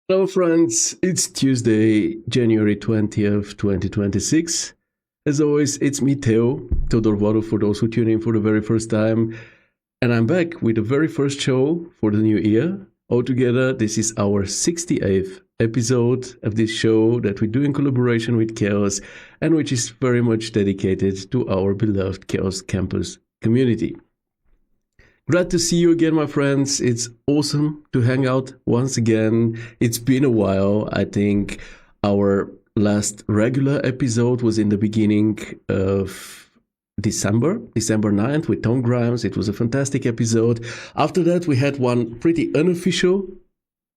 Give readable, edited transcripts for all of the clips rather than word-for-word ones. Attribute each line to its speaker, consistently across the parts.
Speaker 1: Hello, friends. It's Tuesday, January 20th, 2026. As always, it's me, Theo, Todorvado, for those who tune in for the very first time. And I'm back with the very first show for the new year. Altogether, this is our 68th episode of this show that we do in collaboration with Chaos and which is very much dedicated to our beloved Chaos Campus community. Glad to see you again, my friends. It's awesome to hang out once again. It's been a while. I think our last regular episode was in the beginning of December 9th with Tom Grimes. It was a fantastic episode. After that, we had one pretty unofficial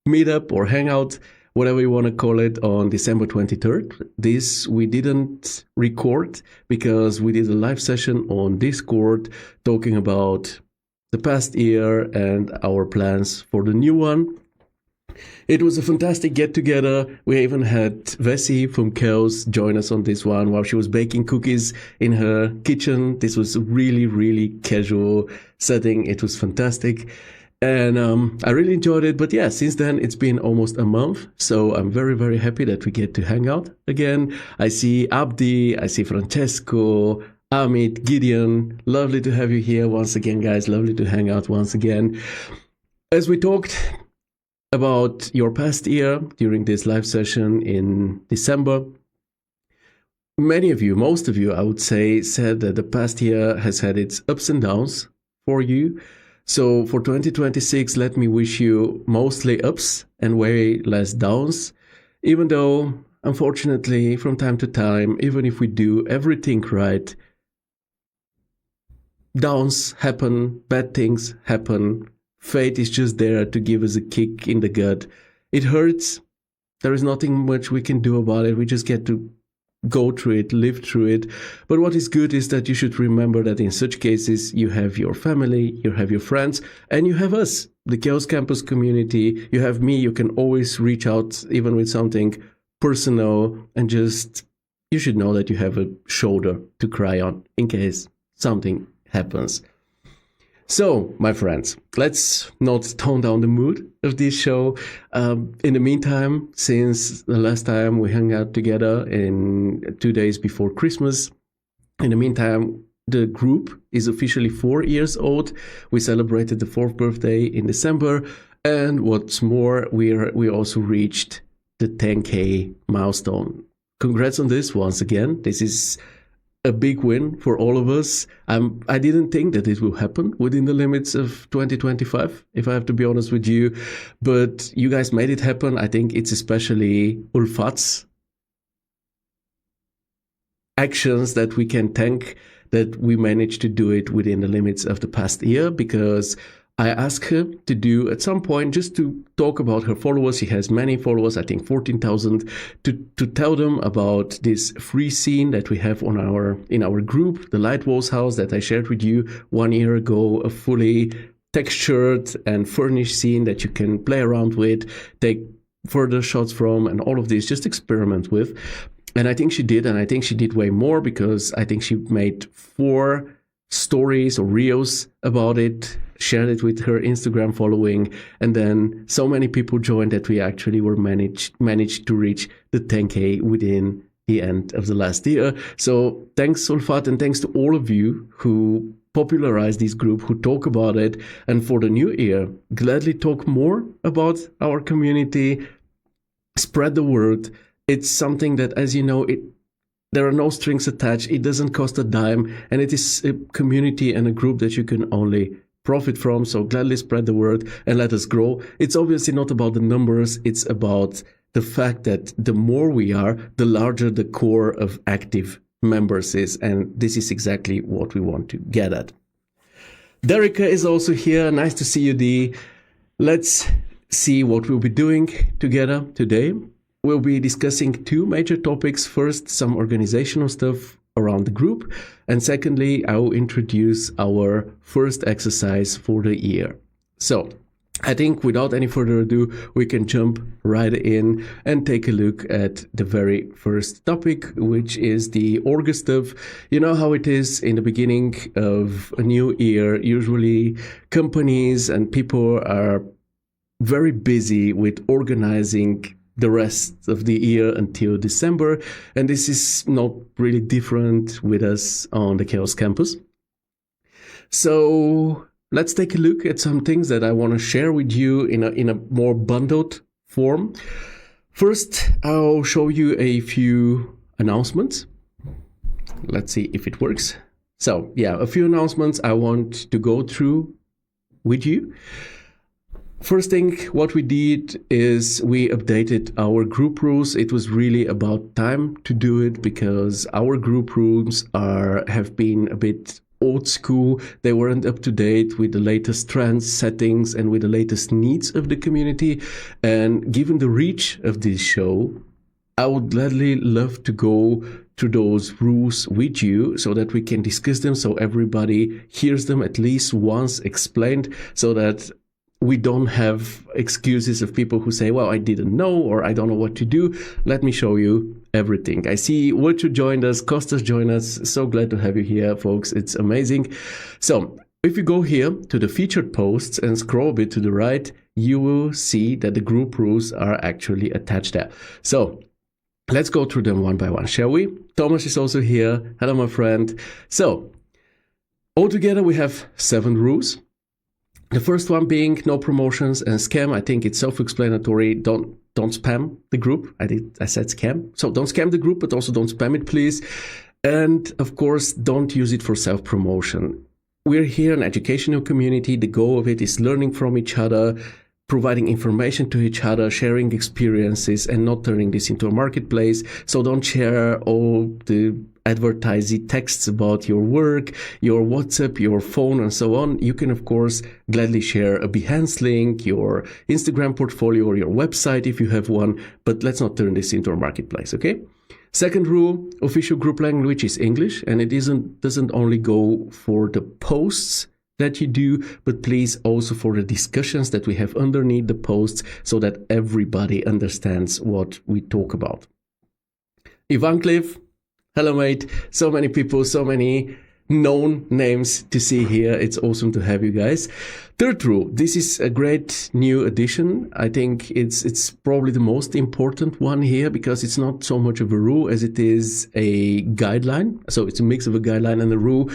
Speaker 1: meetup or hangout, whatever you want to call it, on December 23rd. This we didn't record because we did a live session on Discord talking about the past year and our plans for the new one. It was a fantastic get-together. We even had Vessi from Chaos join us on this one while she was baking cookies in her kitchen. This was a really, really casual setting. It was fantastic. And I really enjoyed it. But yeah, since then, it's been almost a month. So I'm very, very happy that we get to hang out again. I see Abdi, I see Francesco, Amit, Gideon, lovely to have you here once again, guys. Lovely to hang out once again. As we talked about your past year during this live session in December, many of you, most of you, I would say, said that the past year has had its ups and downs for you. So for 2026, let me wish you mostly ups and way less downs, even though, unfortunately, from time to time, even if we do everything right, downs happen, bad things happen. Fate is just there to give us a kick in the gut. It hurts. There is nothing much we can do about it. We just get to go through it, live through it. But what is good is that you should remember that in such cases, you have your family, you have your friends, and you have us, the Chaos Campus community. You have me. You can always reach out, even with something personal, and you should know that you have a shoulder to cry on in case something happens. So, my friends, let's not tone down the mood of this show. In the meantime, since the last time we hung out together in 2 days before Christmas, in the meantime, the group is officially 4 years old. We celebrated the 4th birthday in December. And what's more, we also reached the 10K milestone. Congrats on this once again. This is a big win for all of us. I didn't think that it will happen within the limits of 2025, if I have to be honest with you. But you guys made it happen. I think it's especially Ulfat's actions that we can thank that we managed to do it within the limits of the past year, because I asked her to do at some point just to talk about her followers. She has many followers, I think 14,000, to tell them about this free scene that we have in our group, the Light Walls house that I shared with you 1 year ago, a fully textured and furnished scene that you can play around with, take further shots from, and all of this, just experiment with. And I think she did, and I think she did way more, because I think she made 4 stories or reels about it, shared it with her Instagram following, and then so many people joined that we actually were managed to reach the 10K within the end of the last year. So thanks, Sulfat, and thanks to all of you who popularized this group, who talk about it. And for the new year, gladly talk more about our community, spread the word. It's something that, as you know, there are no strings attached. It doesn't cost a dime, and it is a community and a group that you can only profit from. So gladly spread the word and let us grow. It's obviously not about the numbers. It's about the fact that the more we are, the larger the core of active members is. And this is exactly what we want to get at. Derica is also here. Nice to see you, Dee. Let's see what we'll be doing together today. We'll be discussing 2 major topics. First, some organizational stuff around the group. And secondly, I'll introduce our first exercise for the year. So I think without any further ado, we can jump right in and take a look at the very first topic, which is the org stuff. You know how it is in the beginning of a new year. Usually companies and people are very busy with organizing the rest of the year until December, and this is not really different with us on the Chaos Campus. So let's take a look at some things that I want to share with you in a more bundled form. First, I'll show you a few announcements. Let's see if it works. So yeah, a few announcements I want to go through with you. First thing, what we did is we updated our group rules. It was really about time to do it because our group rules have been a bit old school. They weren't up to date with the latest trends, settings, and with the latest needs of the community. And given the reach of this show, I would gladly love to go through those rules with you so that we can discuss them, so everybody hears them at least once explained, so that we don't have excuses of people who say, well, I didn't know, or I don't know what to do. Let me show you everything. I see Wilcho joined us, Costas joined us. So glad to have you here, folks. It's amazing. So if you go here to the featured posts and scroll a bit to the right, you will see that the group rules are actually attached there. So let's go through them one by one, shall we? Thomas is also here. Hello, my friend. So altogether, we have 7 rules. The first one being no promotions and scam. I think it's self-explanatory. Don't spam the group. I said scam. So don't scam the group, but also don't spam it, please. And of course, don't use it for self-promotion. We're here an educational community. The goal of it is learning from each other, providing information to each other, sharing experiences, and not turning this into a marketplace. So don't share all the advertising texts about your work, your WhatsApp, your phone, and so on. You can, of course, gladly share a Behance link, your Instagram portfolio, or your website if you have one, but let's not turn this into a marketplace, okay? Second rule, official group language is English, and it doesn't only go for the posts that you do, but please also for the discussions that we have underneath the posts so that everybody understands what we talk about. Ivan Cliff, hello mate, so many people, so many known names to see here. It's awesome to have you guys. Third rule, this is a great new addition. I think it's probably the most important one here because it's not so much of a rule as it is a guideline. So it's a mix of a guideline and a rule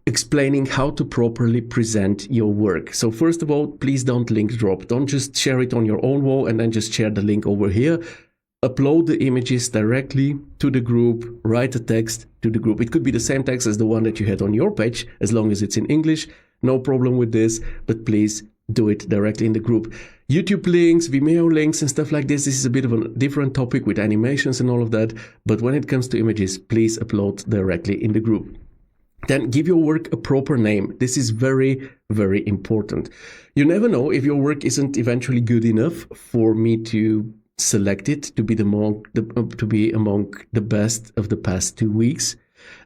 Speaker 1: explaining how to properly present your work. So first of all, please don't link drop. Don't just share it on your own wall and then just share the link over here. Upload the images directly to the group, write a text to the group. It could be the same text as the one that you had on your page, as long as it's in English. No problem with this, but please do it directly in the group. YouTube links, Vimeo links, and stuff like this is a bit of a different topic with animations and all of that. But when it comes to images, please upload directly in the group. Then give your work a proper name. This is very, very important. You never know if your work isn't eventually good enough for me to select it to be among the best of the past 2 weeks,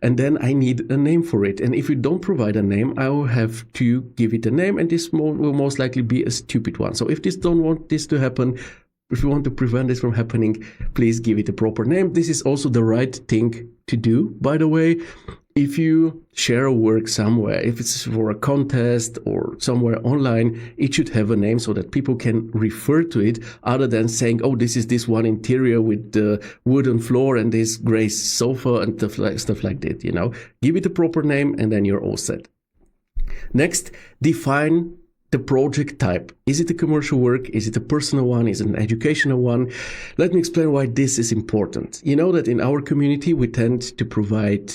Speaker 1: and then I need a name for it. And if you don't provide a name, I will have to give it a name, and this will most likely be a stupid one. So if you don't want this to happen, if you want to prevent this from happening, please give it a proper name. This is also the right thing to do, by the way. If you share a work somewhere, if it's for a contest or somewhere online, it should have a name so that people can refer to it other than saying, oh, this is this one interior with the wooden floor and this gray sofa and stuff like that, you know. Give it a proper name and then you're all set. Next, define the project type. Is it a commercial work? Is it a personal one? Is it an educational one? Let me explain why this is important. You know that in our community, we tend to provide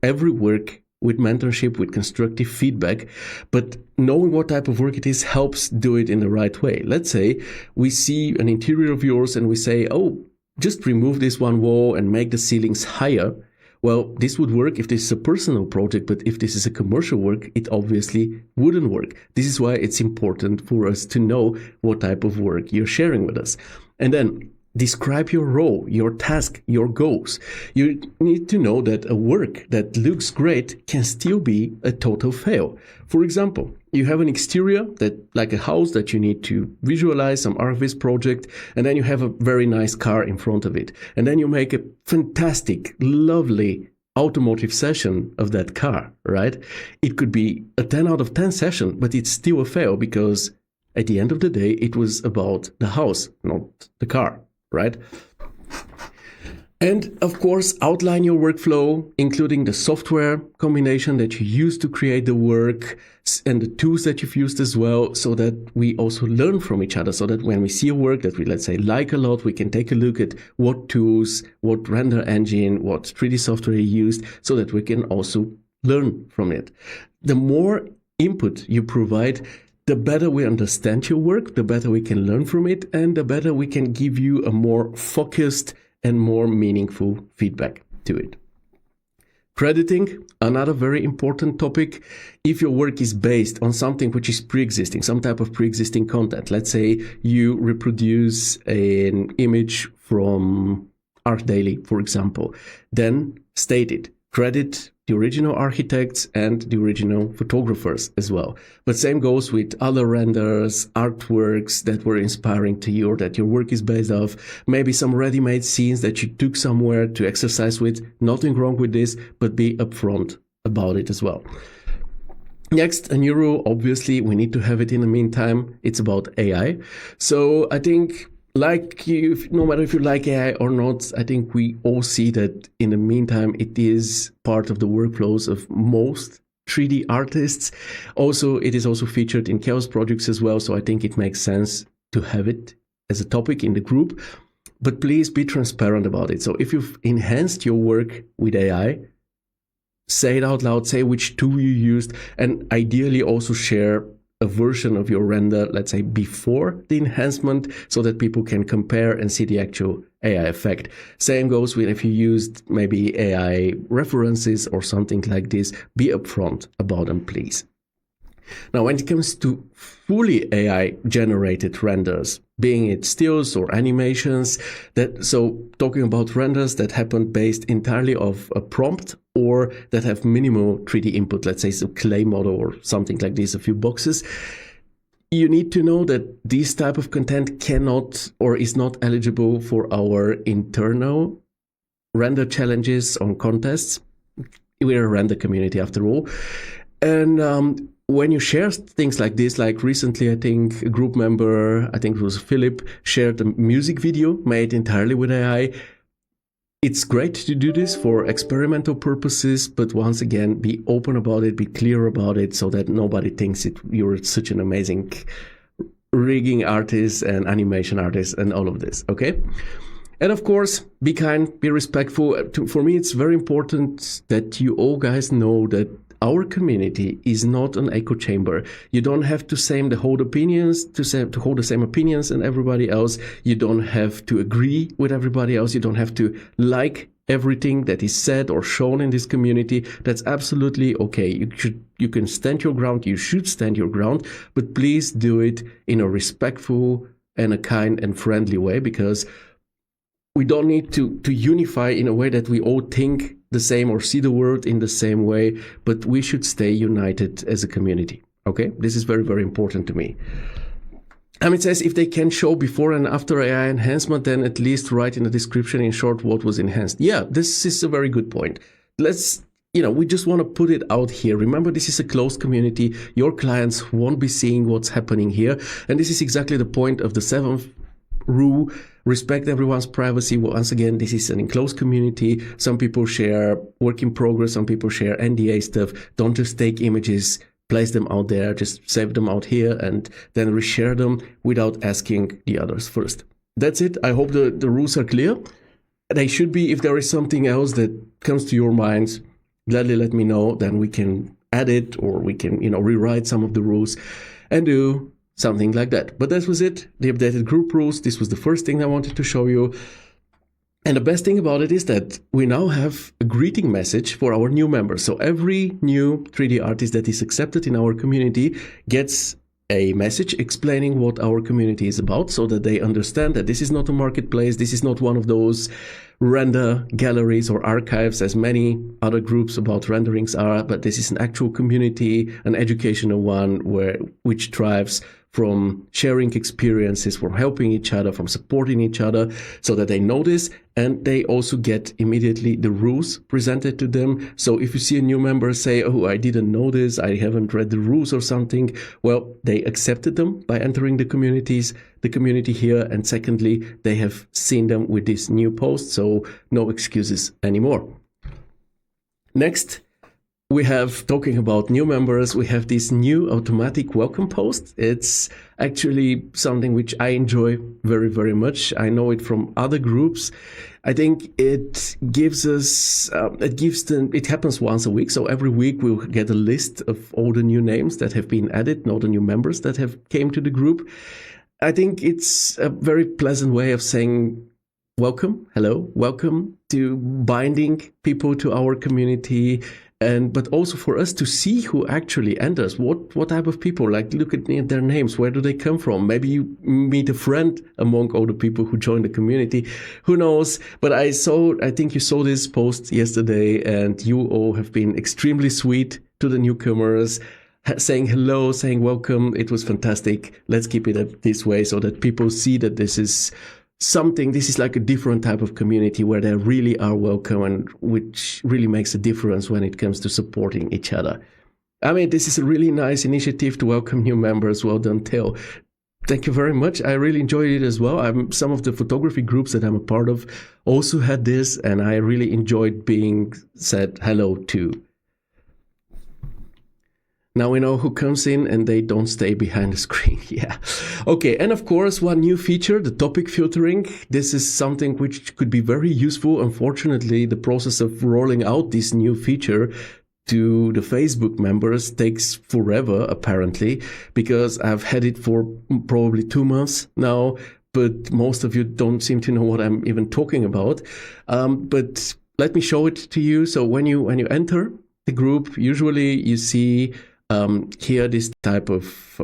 Speaker 1: every work with mentorship, with constructive feedback, but knowing what type of work it is helps do it in the right way. Let's say we see an interior of yours and we say, oh, just remove this one wall and make the ceilings higher. Well, this would work if this is a personal project, but if this is a commercial work, it obviously wouldn't work. This is why it's important for us to know what type of work you're sharing with us. And then describe your role, your task, your goals. You need to know that a work that looks great can still be a total fail. For example, you have an exterior that, like a house that you need to visualize, some ArcViz project, and then you have a very nice car in front of it. And then you make a fantastic, lovely automotive session of that car, right? It could be a 10 out of 10 session, but it's still a fail because At the end of the day, it was about the house, not the car, right? And of course, outline your workflow, including the software combination that you use to create the work and the tools that you've used as well, so that we also learn from each other, so that when we see a work that we, let's say, like a lot, we can take a look at what tools, what render engine, what 3D software you used, so that we can also learn from it. The more input you provide, the better we understand your work, the better we can learn from it, and the better we can give you a more focused and more meaningful feedback to it. Crediting, another very important topic. If your work is based on something which is pre-existing, some type of pre-existing content, let's say you reproduce an image from Art Daily, for example, then state it. Credit the original architects and the original photographers as well. But same goes with other renders, artworks that were inspiring to you or that your work is based off. Maybe some ready-made scenes that you took somewhere to exercise with. Nothing wrong with this, but be upfront about it as well. Next, a new rule, obviously, we need to have it in the meantime. It's about AI. So I think, like you, no matter if you like AI or not, I think we all see that in the meantime, it is part of the workflows of most 3D artists. Also, it is also featured in Chaos projects as well. So I think it makes sense to have it as a topic in the group, but please be transparent about it. So if you've enhanced your work with AI, say it out loud, say which tool you used, and ideally also share a version of your render, let's say before the enhancement, so that people can compare and see the actual AI effect. Same goes with if you used maybe AI references or something like this, be upfront about them, please. Now, when it comes to fully AI generated renders, being it stills or animations, so talking about renders that happen based entirely of a prompt or that have minimal 3D input, let's say some clay model or something like this, a few boxes, you need to know that this type of content cannot or is not eligible for our internal render challenges on contests. We're a render community after all. And when you share things like this, like recently, I think a group member, I think it was Philip, shared a music video made entirely with AI. It's great to do this for experimental purposes, but once again, be open about it, be clear about it, so that nobody thinks you're such an amazing rigging artist and animation artist and all of this, okay? And of course, be kind, be respectful. For me, it's very important that you all guys know that our community is not an echo chamber. You don't have to hold the same opinions and everybody else. You don't have to agree with everybody else. You don't have to like everything that is said or shown in this community. That's absolutely okay. You can stand your ground. You should stand your ground, but please do it in a respectful and a kind and friendly way, because we don't need to unify in a way that we all think the same or see the world in the same way, but we should stay united as a community. Okay, this is very, very important to me. It says if they can show before and after AI enhancement, then at least write in the description in short what was enhanced. Yeah, this is a very good point. We just want to put it out here. Remember, this is a closed community. Your clients won't be seeing what's happening here. And this is exactly the point of the 7th rule. Respect everyone's privacy. Once again, this is an enclosed community. Some people share work in progress. Some people share NDA stuff. Don't just take images, place them out there, just save them out here and then reshare them without asking the others first. That's it. I hope the rules are clear. They should be. If there is something else that comes to your mind, gladly let me know. Then we can add it, or we can, rewrite some of the rules and do something like that. But that was it, the updated group rules. This was the first thing I wanted to show you. And the best thing about it is that we now have a greeting message for our new members. So every new 3D artist that is accepted in our community gets a message explaining what our community is about, so that they understand that this is not a marketplace. This is not one of those render galleries or archives as many other groups about renderings are, but this is an actual community, an educational one which strives from sharing experiences, from helping each other, from supporting each other, so that they know this, and they also get immediately the rules presented to them. So if you see a new member say, oh, I didn't know this, I haven't read the rules or something, well, they accepted them by entering the community here, and secondly, they have seen them with this new post, so no excuses anymore. Next, we have, talking about new members, we have this new automatic welcome post. It's actually something which I enjoy very, very much. I know it from other groups. I think it gives us, it happens once a week. So every week we'll get a list of all the new names that have been added, all the new members that have came to the group. I think it's a very pleasant way of saying, welcome, hello, welcome, to binding people to our community, but also for us to see who actually enters, what type of people, like look at their names, where do they come from? Maybe you meet a friend among all the people who join the community, who knows? But I think you saw this post yesterday, and you all have been extremely sweet to the newcomers, saying hello, saying welcome. It was fantastic. Let's keep it this way so that people see that this is like a different type of community where they really are welcome, and which really makes a difference when it comes to supporting each other. I mean, this is a really nice initiative to welcome new members. Well done, Theo. Thank you very much. I really enjoyed it as well. Some of the photography groups that I'm a part of also had this, and I really enjoyed being said hello to. Now we know who comes in and they don't stay behind the screen. Yeah. Okay. And of course, one new feature, the topic filtering. This is something which could be very useful. Unfortunately, the process of rolling out this new feature to the Facebook members takes forever, apparently, because I've had it for probably 2 months now, but most of you don't seem to know what I'm even talking about. But let me show it to you. So when you enter the group, usually you see here this type of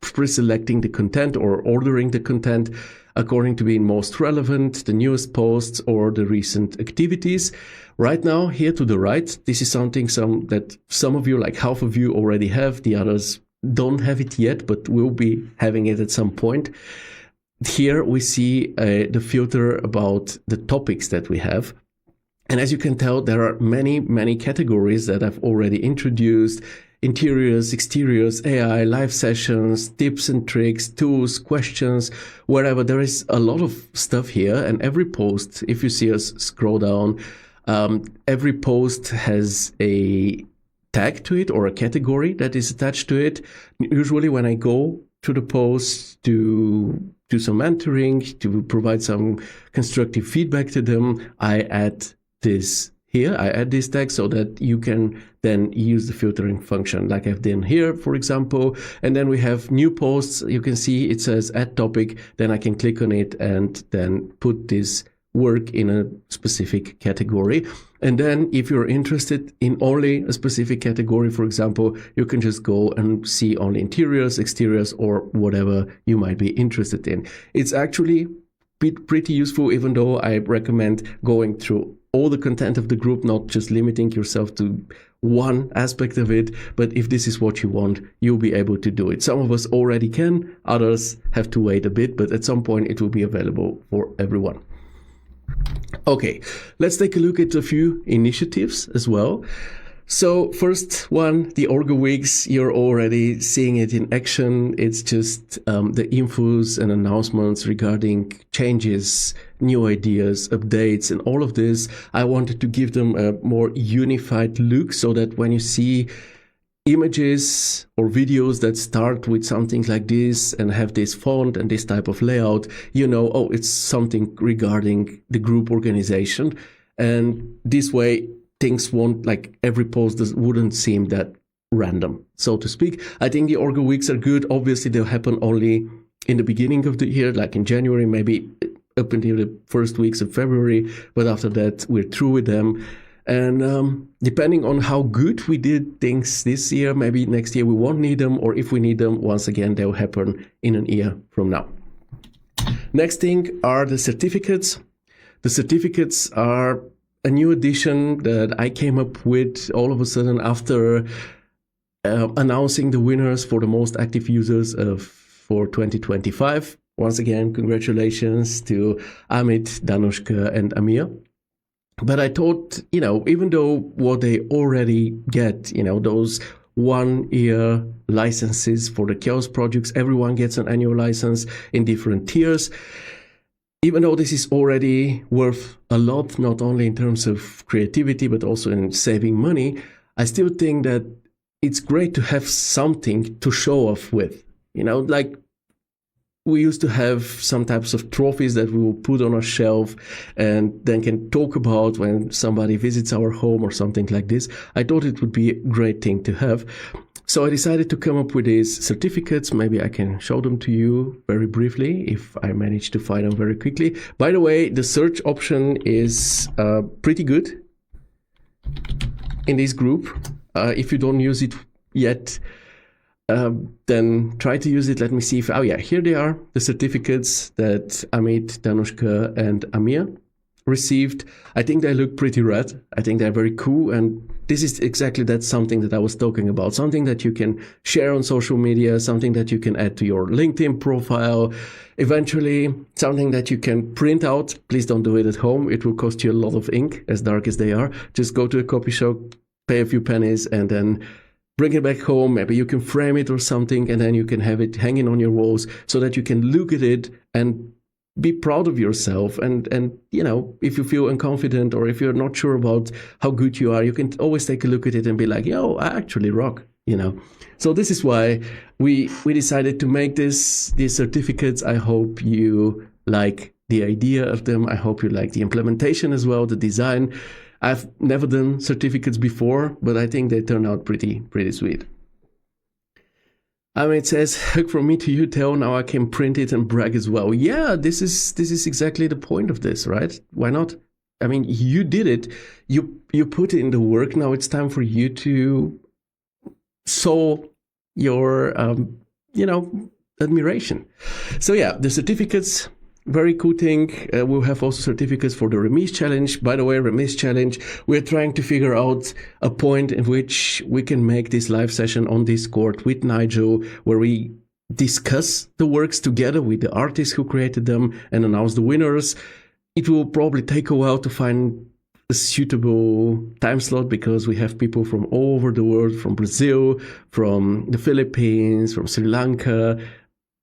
Speaker 1: pre-selecting the content or ordering the content according to being most relevant, the newest posts or the recent activities. Right now, here to the right, this is something that some of you, like half of you, already have. The others don't have it yet, but will be having it at some point. Here we see the filter about the topics that we have. And as you can tell, there are many, many categories that I've already introduced. Interiors, exteriors, AI, live sessions, tips and tricks, tools, questions, wherever. There is a lot of stuff here, and every post, if you see us scroll down, every post has a tag to it or a category that is attached to it. Usually when I go to the post to do some mentoring, to provide some constructive feedback to them, I add this here. I add this tag so that you can then use the filtering function like I've done here, for example. And then we have new posts. You can see it says add topic. Then I can click on it and then put this work in a specific category. And then if you're interested in only a specific category, for example, you can just go and see only interiors, exteriors, or whatever you might be interested in. It's actually pretty useful, even though I recommend going through all the content of the group, not just limiting yourself to one aspect of it. But if this is what you want, you'll be able to do it. Some of us already can, others have to wait a bit, but at some point it will be available for everyone. Okay, let's take a look at a few initiatives as well. So first one, the Orgo Weeks, you're already seeing it in action. It's just the infos and announcements regarding changes, new ideas, updates, and all of this. I wanted to give them a more unified look so that when you see images or videos that start with something like this and have this font and this type of layout, you know, oh, it's something regarding the group organization. And this way, things won't, like every post wouldn't seem that random, so to speak. I think the Orgo Weeks are good. Obviously, they'll happen only in the beginning of the year, like in January, maybe up until the first weeks of February. But after that, we're through with them. And depending on how good we did things this year, maybe next year we won't need them. Or if we need them, once again, they'll happen in an year from now. Next thing are the certificates. The certificates are a new addition that I came up with all of a sudden after announcing the winners for the most active users for 2025. Once again, congratulations to Amit, Danushka, and Amir. But I thought, even though what they already get, those 1-year licenses for the Chaos projects, everyone gets an annual license in different tiers. Even though this is already worth a lot, not only in terms of creativity, but also in saving money, I still think that it's great to have something to show off with. Like we used to have some types of trophies that we will put on a shelf and then can talk about when somebody visits our home or something like this. I thought it would be a great thing to have. So I decided to come up with these certificates. Maybe I can show them to you very briefly if I manage to find them very quickly. By the way, the search option is pretty good in this group. If you don't use it yet, then try to use it. Let me see if, here they are, the certificates that Amit, Danushka, and Amir received. I think they look pretty rad. I think they're very cool. And this is exactly that something that I was talking about. Something that you can share on social media, something that you can add to your LinkedIn profile. Eventually, something that you can print out. Please don't do it at home. It will cost you a lot of ink, as dark as they are. Just go to a copy shop, pay a few pennies, and then bring it back home. Maybe you can frame it or something, and then you can have it hanging on your walls so that you can look at it and be proud of yourself. And if you feel unconfident or if you're not sure about how good you are, you can always take a look at it and be like, yo, I actually rock, So this is why we decided to make these certificates. I hope you like the idea of them. I hope you like the implementation as well, the design. I've never done certificates before, but I think they turn out pretty sweet. It says, hug from me to you, Theo. Now I can print it and brag as well. Yeah, this is exactly the point of this, right? Why not? You did it. You put in the work. Now it's time for you to show your, admiration. So yeah, the certificates. Very cool thing. We'll have also certificates for the Remise Challenge. By the way, Remise Challenge, we're trying to figure out a point in which we can make this live session on Discord with Nigel, where we discuss the works together with the artists who created them and announce the winners. It will probably take a while to find a suitable time slot because we have people from all over the world, from Brazil, from the Philippines, from Sri Lanka,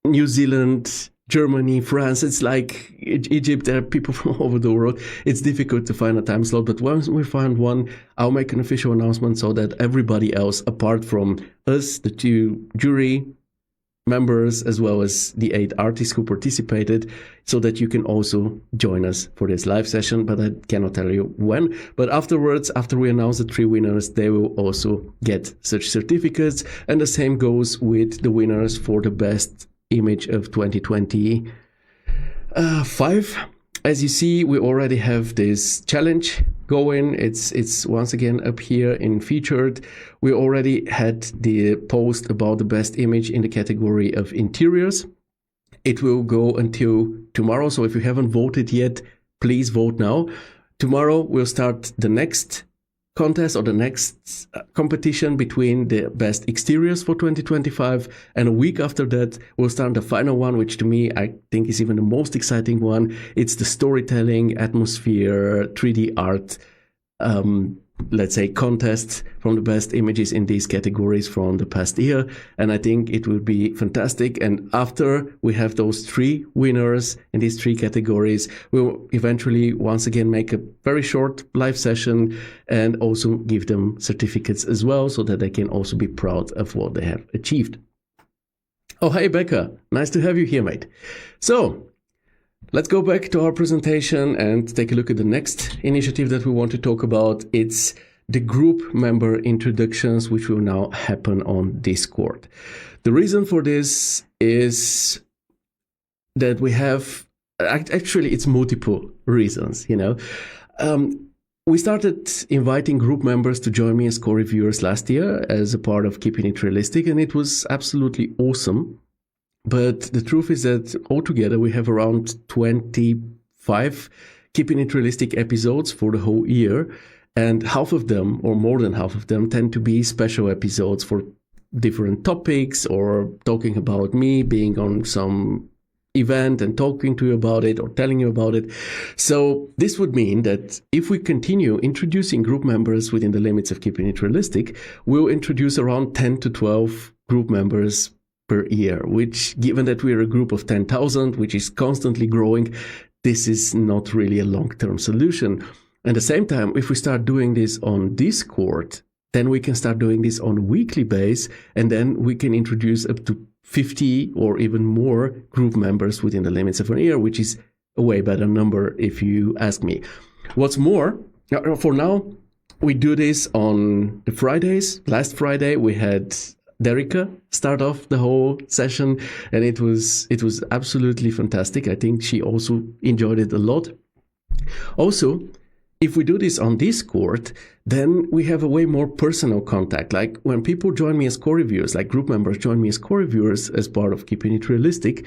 Speaker 1: New Zealand, Germany, France. It's like Egypt. There are people from all over the world. It's difficult to find a time slot, but once we find one, I'll make an official announcement so that everybody else, apart from us, the 2 jury members, as well as the 8 artists who participated, so that you can also join us for this live session. But I cannot tell you when. But afterwards, after we announce the 3 winners, they will also get such certificates. And the same goes with the winners for the best image of 2025. As you see, we already have this challenge going. It's once again up here in featured. We already had the post about the best image in the category of interiors. It will go until tomorrow. So if you haven't voted yet, please vote now. Tomorrow we'll start the next contest or the next competition between the best exteriors for 2025, and a week after that we'll start the final one, which to me I think is even the most exciting one. It's the storytelling, atmosphere, 3D art, let's say contests from the best images in these categories from the past year, and I think it will be fantastic. And after we have those 3 winners in these 3 categories, we'll eventually once again make a very short live session and also give them certificates as well, so that they can also be proud of what they have achieved. Oh, hey Becca, nice to have you here, mate. So let's go back to our presentation and take a look at the next initiative that we want to talk about. It's the group member introductions, which will now happen on Discord. The reason for this is that we have, actually it's multiple reasons, We started inviting group members to join me as co-reviewers last year as a part of Keeping It Realistic, and it was absolutely awesome. But the truth is that altogether we have around 25 Keeping It Realistic episodes for the whole year. And half of them, or more than half of them, tend to be special episodes for different topics or talking about me being on some event and talking to you about it or telling you about it. So this would mean that if we continue introducing group members within the limits of keeping it realistic, we'll introduce around 10 to 12 group members per year, which, given that we're a group of 10,000, which is constantly growing, this is not really a long-term solution. At the same time, if we start doing this on Discord, then we can start doing this on a weekly basis, and then we can introduce up to 50 or even more group members within the limits of an year, which is a way better number if you ask me. What's more, for now, we do this on the Fridays. Last Friday, we had Derica start off the whole session, and it was absolutely fantastic. I think she also enjoyed it a lot. Also, if we do this on Discord, then we have a way more personal contact. Like when people join me as co-reviewers, like group members join me as co-reviewers as part of Keeping It Realistic,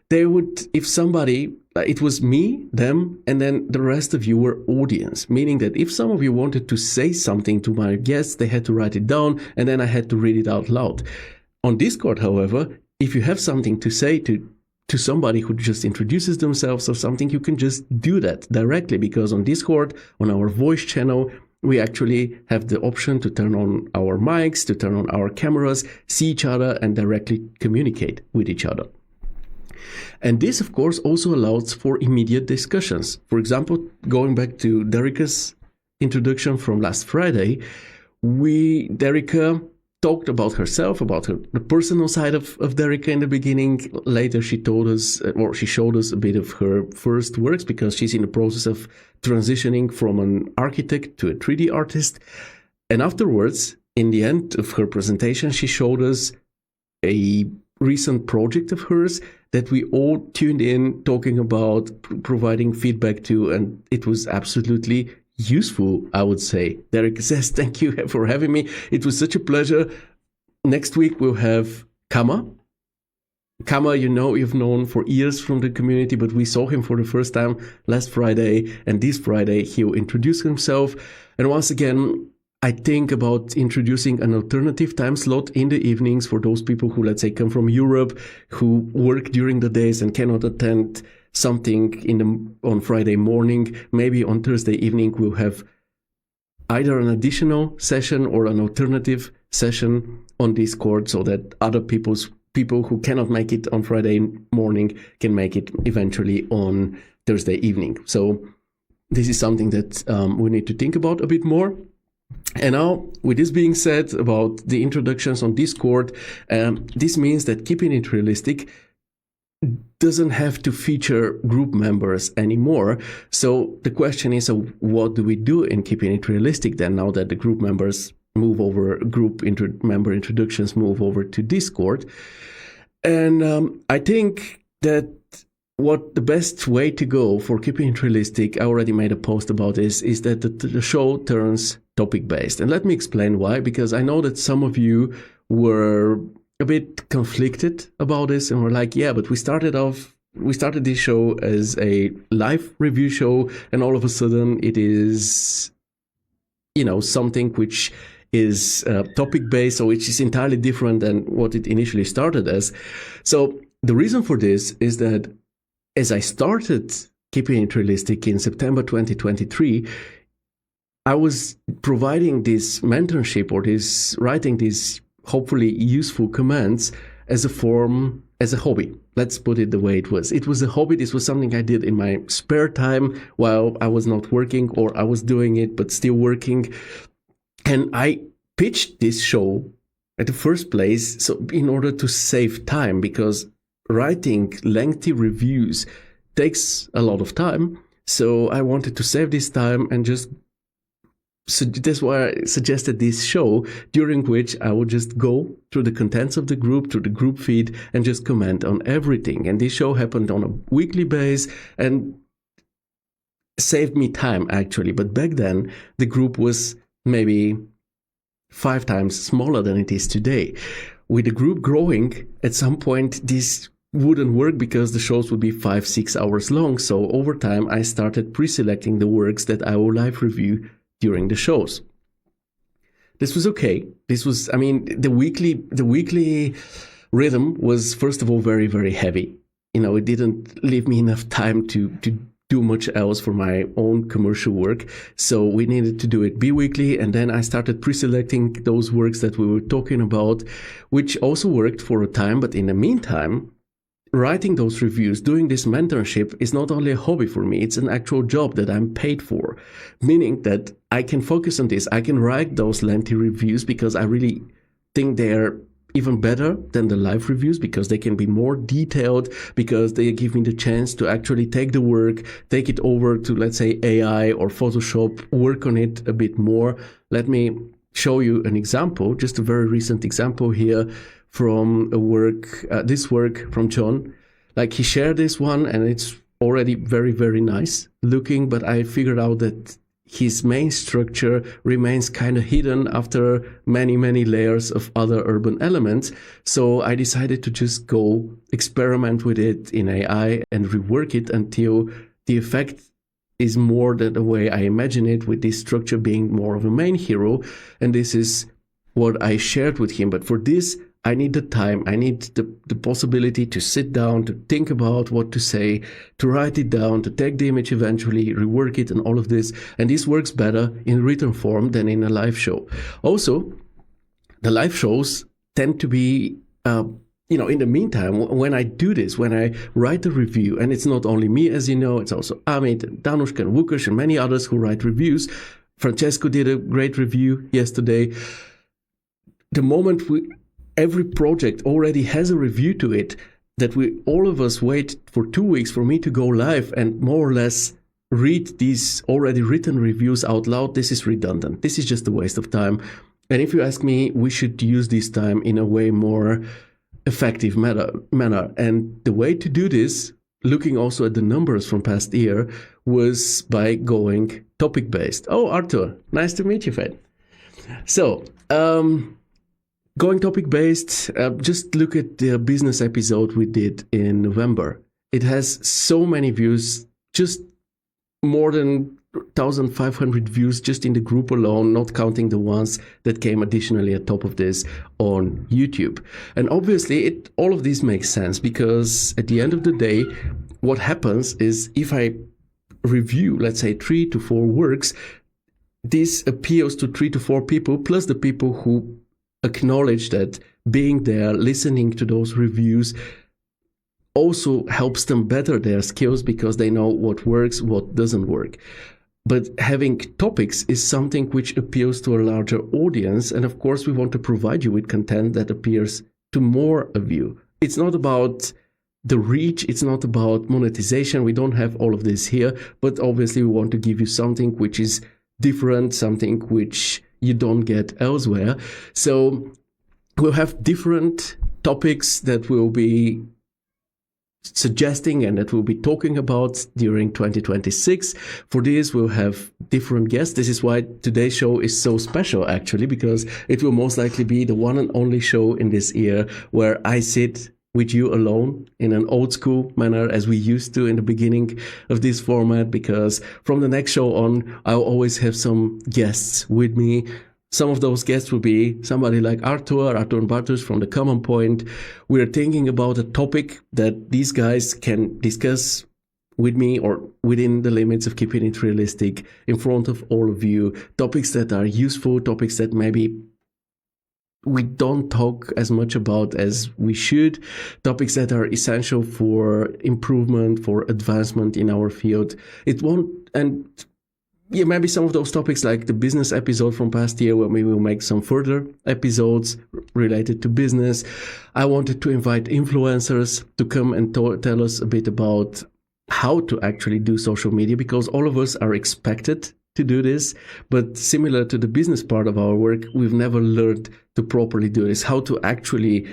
Speaker 1: they would, if somebody, it was me, them, and then the rest of you were audience, meaning that if some of you wanted to say something to my guests, they had to write it down, and then I had to read it out loud. On Discord, however, if you have something to say to somebody who just introduces themselves or something, you can just do that directly, because on Discord, on our voice channel, we actually have the option to turn on our mics, to turn on our cameras, see each other, and directly communicate with each other. And this, of course, also allows for immediate discussions. For example, going back to Derica's introduction from last Friday, Derica talked about herself, about the personal side of Derica in the beginning. Later, she told us, or she showed us a bit of her first works, because she's in the process of transitioning from an architect to a 3D artist. And afterwards, in the end of her presentation, she showed us a recent project of hers that we all tuned in, talking about, providing feedback to, and it was absolutely useful, I would say. Derek says, thank you for having me. It was such a pleasure. Next week, we'll have Kama. Kama, you've known for years from the community, but we saw him for the first time last Friday, and this Friday, he'll introduce himself. And once again, I think about introducing an alternative time slot in the evenings for those people who, let's say, come from Europe, who work during the days and cannot attend something on Friday morning. Maybe on Thursday evening we'll have either an additional session or an alternative session on Discord, so that other people who cannot make it on Friday morning can make it eventually on Thursday evening. So this is something that we need to think about a bit more. And now, with this being said about the introductions on Discord, this means that Keeping It Realistic doesn't have to feature group members anymore. So the question is, what do we do in Keeping It Realistic then, now that the group members move over, member introductions move over to Discord? And I think that what the best way to go for Keeping It Realistic, I already made a post about this, is that the show turns topic-based. And let me explain why, because I know that some of you were a bit conflicted about this and were like, yeah, but we started this show as a live review show, and all of a sudden it is, something which is topic-based, so which is entirely different than what it initially started as. So the reason for this is that as I started Keeping It Realistic in September 2023, I was providing this mentorship or writing these hopefully useful comments as a hobby. Let's put it the way it was. It was a hobby. This was something I did in my spare time while I was not working, or I was doing it but still working. And I pitched this show at the first place so in order to save time, because writing lengthy reviews takes a lot of time. So I wanted to save this time, and so that's why I suggested this show, during which I would just go through the contents of the group, through the group feed, and just comment on everything. And this show happened on a weekly basis and saved me time, actually. But back then, the group was maybe 5 times smaller than it is today. With the group growing, at some point, this wouldn't work because the shows would be 5-6 hours long. So over time, I started pre-selecting the works that I will live review during the shows. This was okay. This was, I mean, the weekly rhythm was, first of all, very, very heavy. It didn't leave me enough time to do much else for my own commercial work. So we needed to do it bi-weekly. And then I started pre-selecting those works that we were talking about, which also worked for a time. But in the meantime, writing those reviews, doing this mentorship is not only a hobby for me, it's an actual job that I'm paid for, meaning that I can focus on this. I can write those lengthy reviews because I really think they're even better than the live reviews, because they can be more detailed, because they give me the chance to actually take the work, take it over to, let's say, AI or Photoshop, work on it a bit more. Let me show you an example, just a very recent example here from a work, this work from John. Like, he shared this one and it's already very, very nice looking, but I figured out that his main structure remains kind of hidden after many, many layers of other urban elements. So I decided to just go experiment with it in AI and rework it until the effect is more than the way I imagine it, with this structure being more of a main hero. And this is what I shared with him. But for this, I need the time, I need the possibility to sit down, to think about what to say, to write it down, to take the image eventually, rework it and all of this. And this works better in written form than in a live show. Also, the live shows tend to be, in the meantime, when I do this, when I write a review, and it's not only me, as you know, it's also Amit and Danushka and Wukash and many others who write reviews. Francesco did a great review yesterday. The moment every project already has a review to it, that all of us wait for 2 weeks for me to go live and more or less read these already written reviews out loud, this is redundant. This is just a waste of time. And if you ask me, we should use this time in a way more effective manner. And the way to do this, looking also at the numbers from past year, was by going topic-based. Oh, Arthur, nice to meet you, friend. So, going topic-based, just look at the business episode we did in November. It has so many views, just more than 1,500 views just in the group alone, not counting the ones that came additionally at top of this on YouTube. And obviously, all of this makes sense, because at the end of the day, what happens is if I review, let's say, 3 to 4 works, this appeals to 3 to 4 people, plus the people who acknowledge that being there, listening to those reviews, also helps them better their skills, because they know what works, what doesn't work. But having topics is something which appeals to a larger audience. And of course, we want to provide you with content that appeals to more of you. It's not about the reach. It's not about monetization. We don't have all of this here. But obviously, we want to give you something which is different, something which you don't get elsewhere. So we'll have different topics that we'll be suggesting and that we'll be talking about during 2026. For this, we'll have different guests. This is why today's show is so special, actually, because it will most likely be the one and only show in this year where I sit with you alone in an old school manner, as we used to in the beginning of this format, because from the next show on, I'll always have some guests with me. Some of those guests will be somebody like Arthur and Bartosz from the Common Point. We're thinking about a topic that these guys can discuss with me, or within the limits of keeping it realistic, in front of all of you. Topics that are useful, topics that maybe we don't talk as much about as we should, topics that are essential for improvement, for advancement in our field. Maybe some of those topics, like the business episode from past year, where we will make some further episodes related to business. I wanted to invite influencers to come and tell us a bit about how to actually do social media, because all of us are expected to do this, but similar to the business part of our work, we've never learned to properly do this, how to actually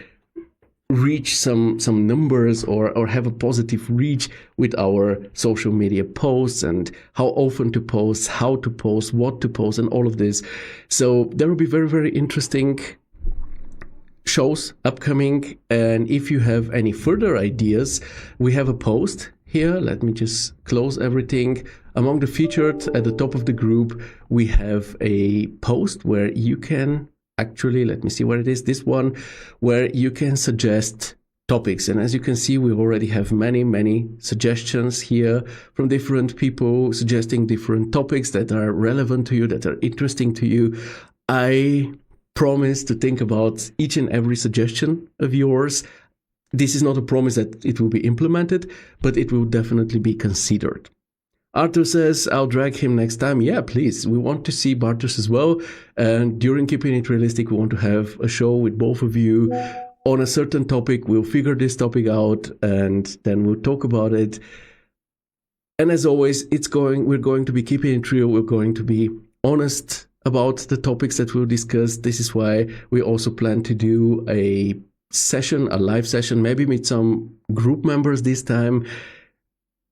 Speaker 1: reach some numbers or have a positive reach with our social media posts, and how often to post, how to post, what to post, and all of this. So there will be very, very interesting shows upcoming. And if you have any further ideas, we have a post here. Let me just close everything. Among the featured at the top of the group, we have a post where you can actually, let me see where it is, this one, where you can suggest topics. And as you can see, we already have many suggestions here from different people suggesting different topics that are relevant to you, that are interesting to you. I promise to think about each and every suggestion of yours. This is not a promise that it will be implemented, but it will definitely be considered. Arthur says, I'll drag him next time. Yeah, please. We want to see Bartosz as well. And during Keeping It Realistic, we want to have a show with both of you on a certain topic. We'll figure this topic out and then we'll talk about it. And as always, we're going to be keeping it real. We're going to be honest about the topics that we'll discuss. This is why we also plan to do a live session, maybe with some group members this time,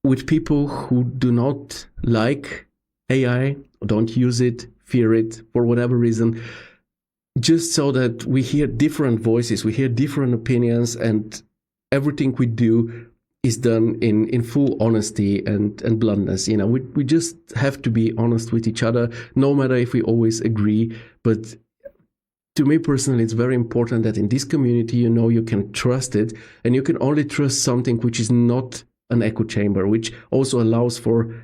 Speaker 1: with people who do not like AI, don't use it, fear it for whatever reason, just so that we hear different voices, we hear different opinions, and everything we do is done in full honesty and bluntness. You know, we just have to be honest with each other, no matter if we always agree. But to me personally, it's very important that in this community, you know, you can trust it, and you can only trust something which is not an echo chamber, which also allows for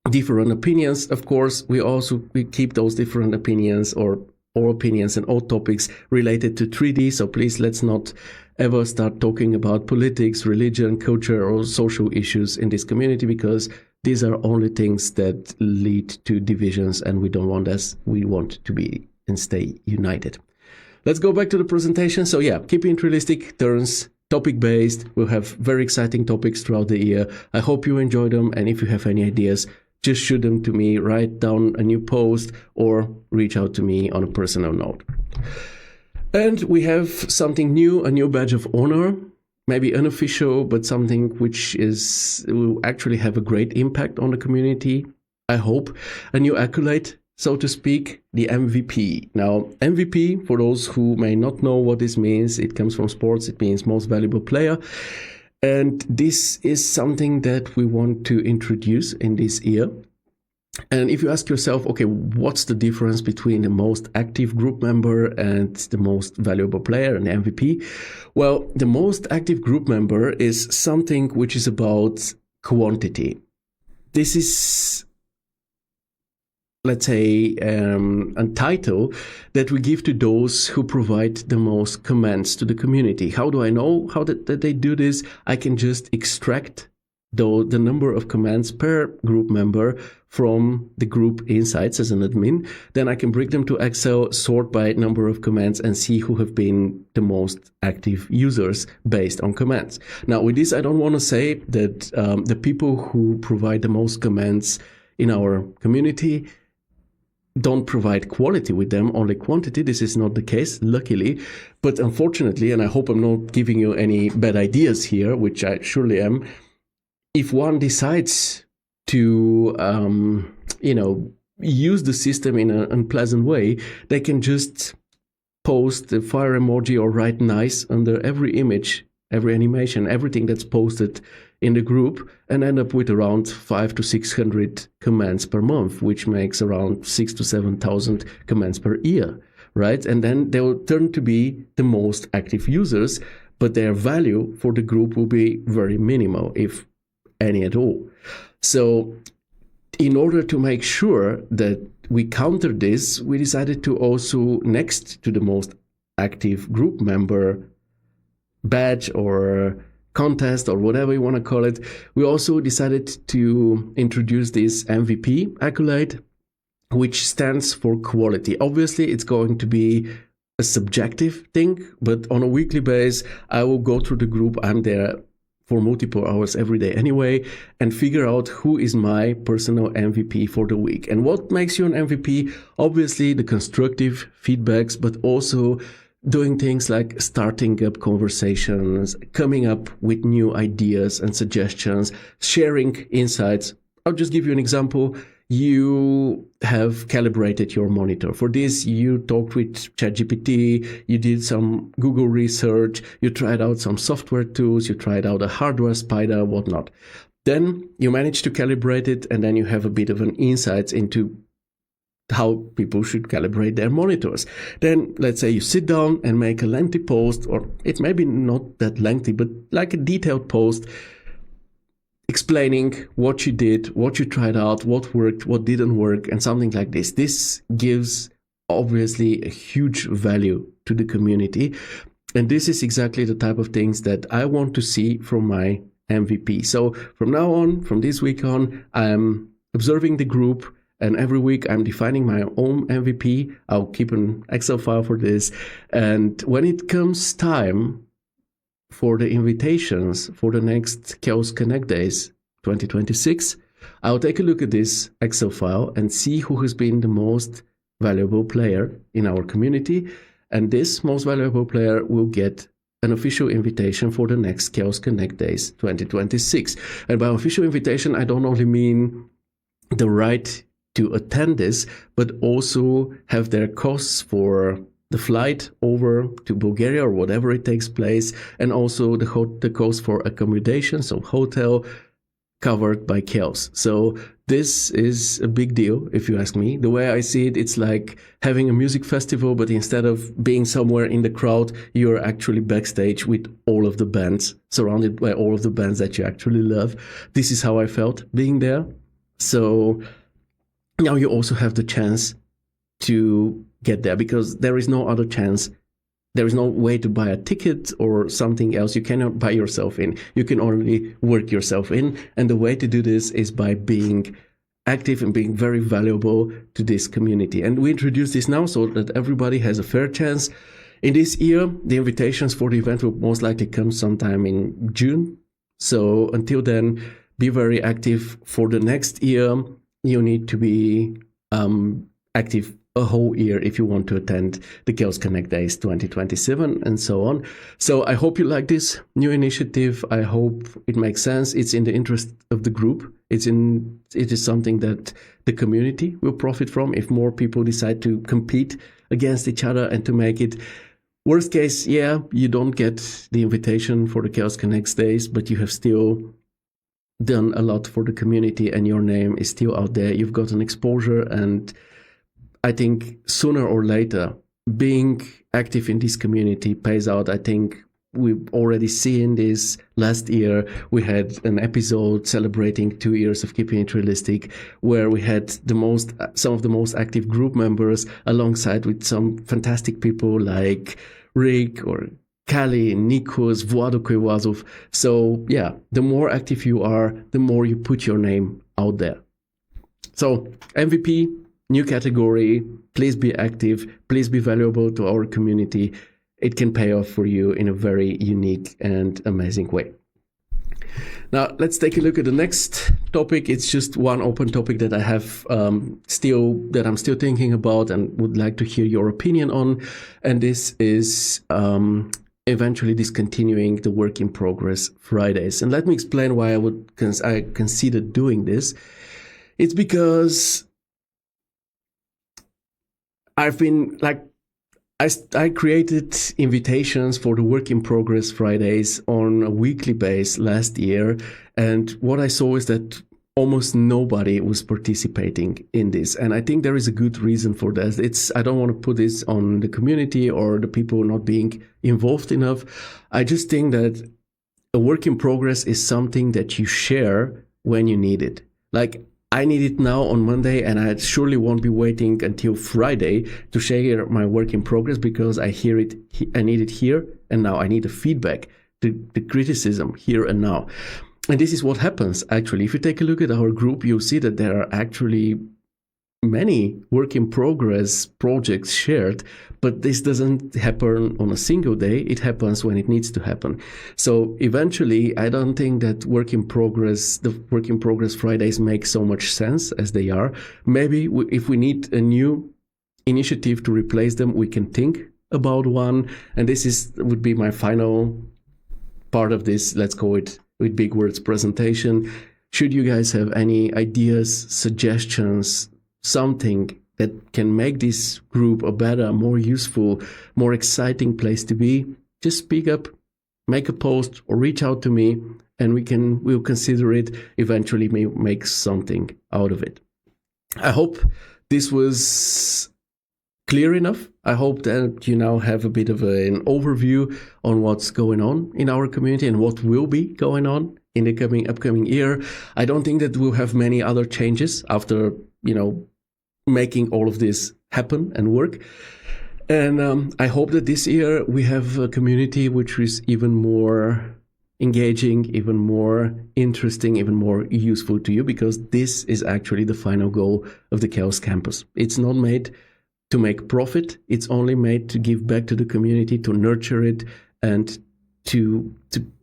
Speaker 1: different opinions. Of course, we keep those different opinions or opinions and all topics related to 3D. So please, let's not ever start talking about politics, religion, culture, or social issues in this community, because these are only things that lead to divisions, and we don't want us. We want to be and stay united. Let's go back to the presentation. So yeah, Keeping It Realistic turns topic-based. We'll have very exciting topics throughout the year. I hope you enjoy them, and if you have any ideas, just shoot them to me, write down a new post, or reach out to me on a personal note. And we have something new, a new badge of honor, maybe unofficial, but something which will actually have a great impact on the community. I hope a new accolade, so to speak, the MVP. Now, MVP, for those who may not know what this means, it comes from sports. It means most valuable player. And this is something that we want to introduce in this year. And if you ask yourself, okay, what's the difference between the most active group member and the most valuable player and the MVP? Well, the most active group member is something which is about quantity. This is, let's say, a title that we give to those who provide the most comments to the community. How do I know how that they do this? I can just extract the number of comments per group member from the group insights as an admin. Then I can bring them to Excel, sort by number of comments, and see who have been the most active users based on comments. Now, with this, I don't want to say that the people who provide the most comments in our community don't provide quality with them, only quantity. This is not the case, luckily. But unfortunately, and I hope I'm not giving you any bad ideas here, which I surely am, if one decides to, use the system in an unpleasant way, they can just post the fire emoji or write nice under every image, every animation, everything that's posted in the group, and end up with around 500 to 600 comments per month, which makes around 6,000 to 7,000 comments per year, right? And then they will turn to be the most active users, but their value for the group will be very minimal, if any at all. So in order to make sure that we counter this, we decided to also, next to the most active group member badge or contest or whatever you want to call it, we also decided to introduce this MVP accolade, which stands for quality. Obviously, it's going to be a subjective thing, but on a weekly basis, I will go through the group. I'm there for multiple hours every day anyway, and figure out who is my personal MVP for the week. And what makes you an MVP? Obviously, the constructive feedbacks, but also doing things like starting up conversations, coming up with new ideas and suggestions, sharing insights. I'll just give you an example. you have calibrated your monitor. For this, you talked with ChatGPT, you did some Google research, you tried out some software tools, you tried out a hardware spider, whatnot. Then you manage to calibrate it, and then you have a bit of an insight into how people should calibrate their monitors. Then let's say you sit down and make a lengthy post, or it's maybe not that lengthy, but like a detailed post explaining what you did, what you tried out, what worked, what didn't work, and something like this. This gives obviously a huge value to the community. And this is exactly the type of things that I want to see from my MVP. So from now on, from this week on, I'm observing the group, and every week I'm defining my own MVP. I'll keep an Excel file for this. And when it comes time for the invitations for the next Chaos Connect Days 2026, I'll take a look at this Excel file and see who has been the most valuable player in our community. And this most valuable player will get an official invitation for the next Chaos Connect Days 2026. And by official invitation, I don't only mean the right to attend this, but also have their costs for the flight over to Bulgaria or whatever it takes place, and also the cost for accommodation, so hotel, covered by Chaos. So this is a big deal, if you ask me. The way I see it, it's like having a music festival, but instead of being somewhere in the crowd, you're actually backstage with all of the bands, surrounded by all of the bands that you actually love. This is how I felt being there. So now you also have the chance to get there, because there is no other chance. There is no way to buy a ticket or something else. You cannot buy yourself in. You can only work yourself in. And the way to do this is by being active and being very valuable to this community. And we introduce this now so that everybody has a fair chance. In this year, the invitations for the event will most likely come sometime in June. So until then, be very active. For the next year, you need to be active a whole year if you want to attend the Chaos Connect Days 2027 and so on. So I hope you like this new initiative. I hope it makes sense. It's in the interest of the group. It is something that the community will profit from if more people decide to compete against each other and to make it. Worst case, yeah, you don't get the invitation for the Chaos Connect Days, but you have still done a lot for the community and your name is still out there. You've got an exposure, and I think sooner or later, being active in this community pays out. I think we've already seen this last year. We had an episode celebrating 2 years of Keeping It Realistic, where we had some of the most active group members alongside with some fantastic people like Rick or Kali, Nikos, Vlado Koivazov. So yeah, the more active you are, the more you put your name out there. So MVP, new category, please be active, please be valuable to our community. It can pay off for you in a very unique and amazing way. Now, let's take a look at the next topic. It's just one open topic that I have I'm still thinking about and would like to hear your opinion on. And this is eventually discontinuing the work in progress Fridays. And let me explain why I considered doing this. It's because I've been I created invitations for the work in progress Fridays on a weekly basis last year. And what I saw is that almost nobody was participating in this. And I think there is a good reason for that. I don't want to put this on the community or the people not being involved enough. I just think that a work in progress is something that you share when you need it. Like, I need it now on Monday, and I surely won't be waiting until Friday to share my work in progress, because I need it here and now. I need the feedback, the criticism here and now. And this is what happens, actually. If you take a look at our group, you'll see that there are actually many work in progress projects shared, but this doesn't happen on a single day. It happens when it needs to happen. So eventually, I don't think that the work in progress Fridays make so much sense as they are. Maybe if we need a new initiative to replace them, we can think about one. And this would be my final part of this, let's call it with big words, presentation. should you guys have any ideas, suggestions, something that can make this group a better, more useful, more exciting place to be, just speak up, make a post, or reach out to me, and we'll consider it, eventually make something out of it. I hope this was clear enough. I hope that you now have a bit of an overview on what's going on in our community and what will be going on in the upcoming year. I don't think that we'll have many other changes after, making all of this happen and work. And I hope that this year we have a community which is even more engaging, even more interesting, even more useful to you, because this is actually the final goal of the Chaos Campus. It's not made to make profit. It's only made to give back to the community, to nurture it, and to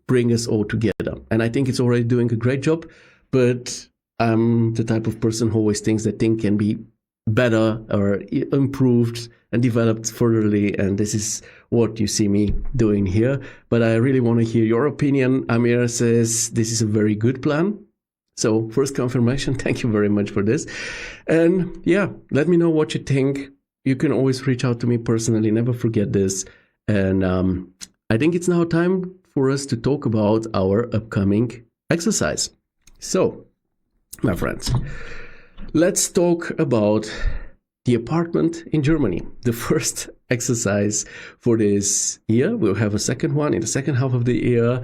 Speaker 1: bring us all together. And I think it's already doing a great job, but I'm the type of person who always thinks that things can be better or improved and developed furtherly, and this is what you see me doing here. But I really want to hear your opinion. Amir says this is a very good plan. So first confirmation, thank you very much for this. And yeah, let me know what you think. You can always reach out to me personally, never forget this. And I think it's now time for us to talk about our upcoming exercise. So, my friends, let's talk about the apartment in Germany. The first exercise for this year. We'll have a second one in the second half of the year.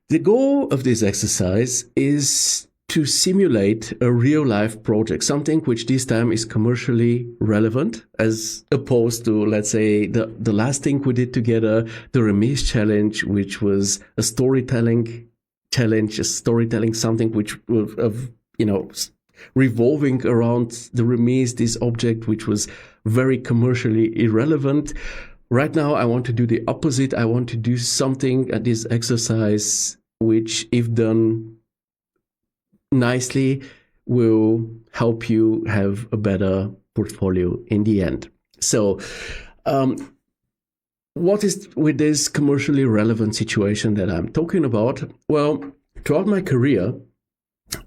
Speaker 1: The goal of this exercise is to simulate a real-life project, something which this time is commercially relevant, as opposed to, let's say, the last thing we did together, the Remise Challenge, which was a storytelling challenge, something which of revolving around the Remise, this object which was very commercially irrelevant. Right now, I want to do the opposite. I want to do something at this exercise which, if done nicely, will help you have a better portfolio in the end. So, what is with this commercially relevant situation that I'm talking about? Well, throughout my career,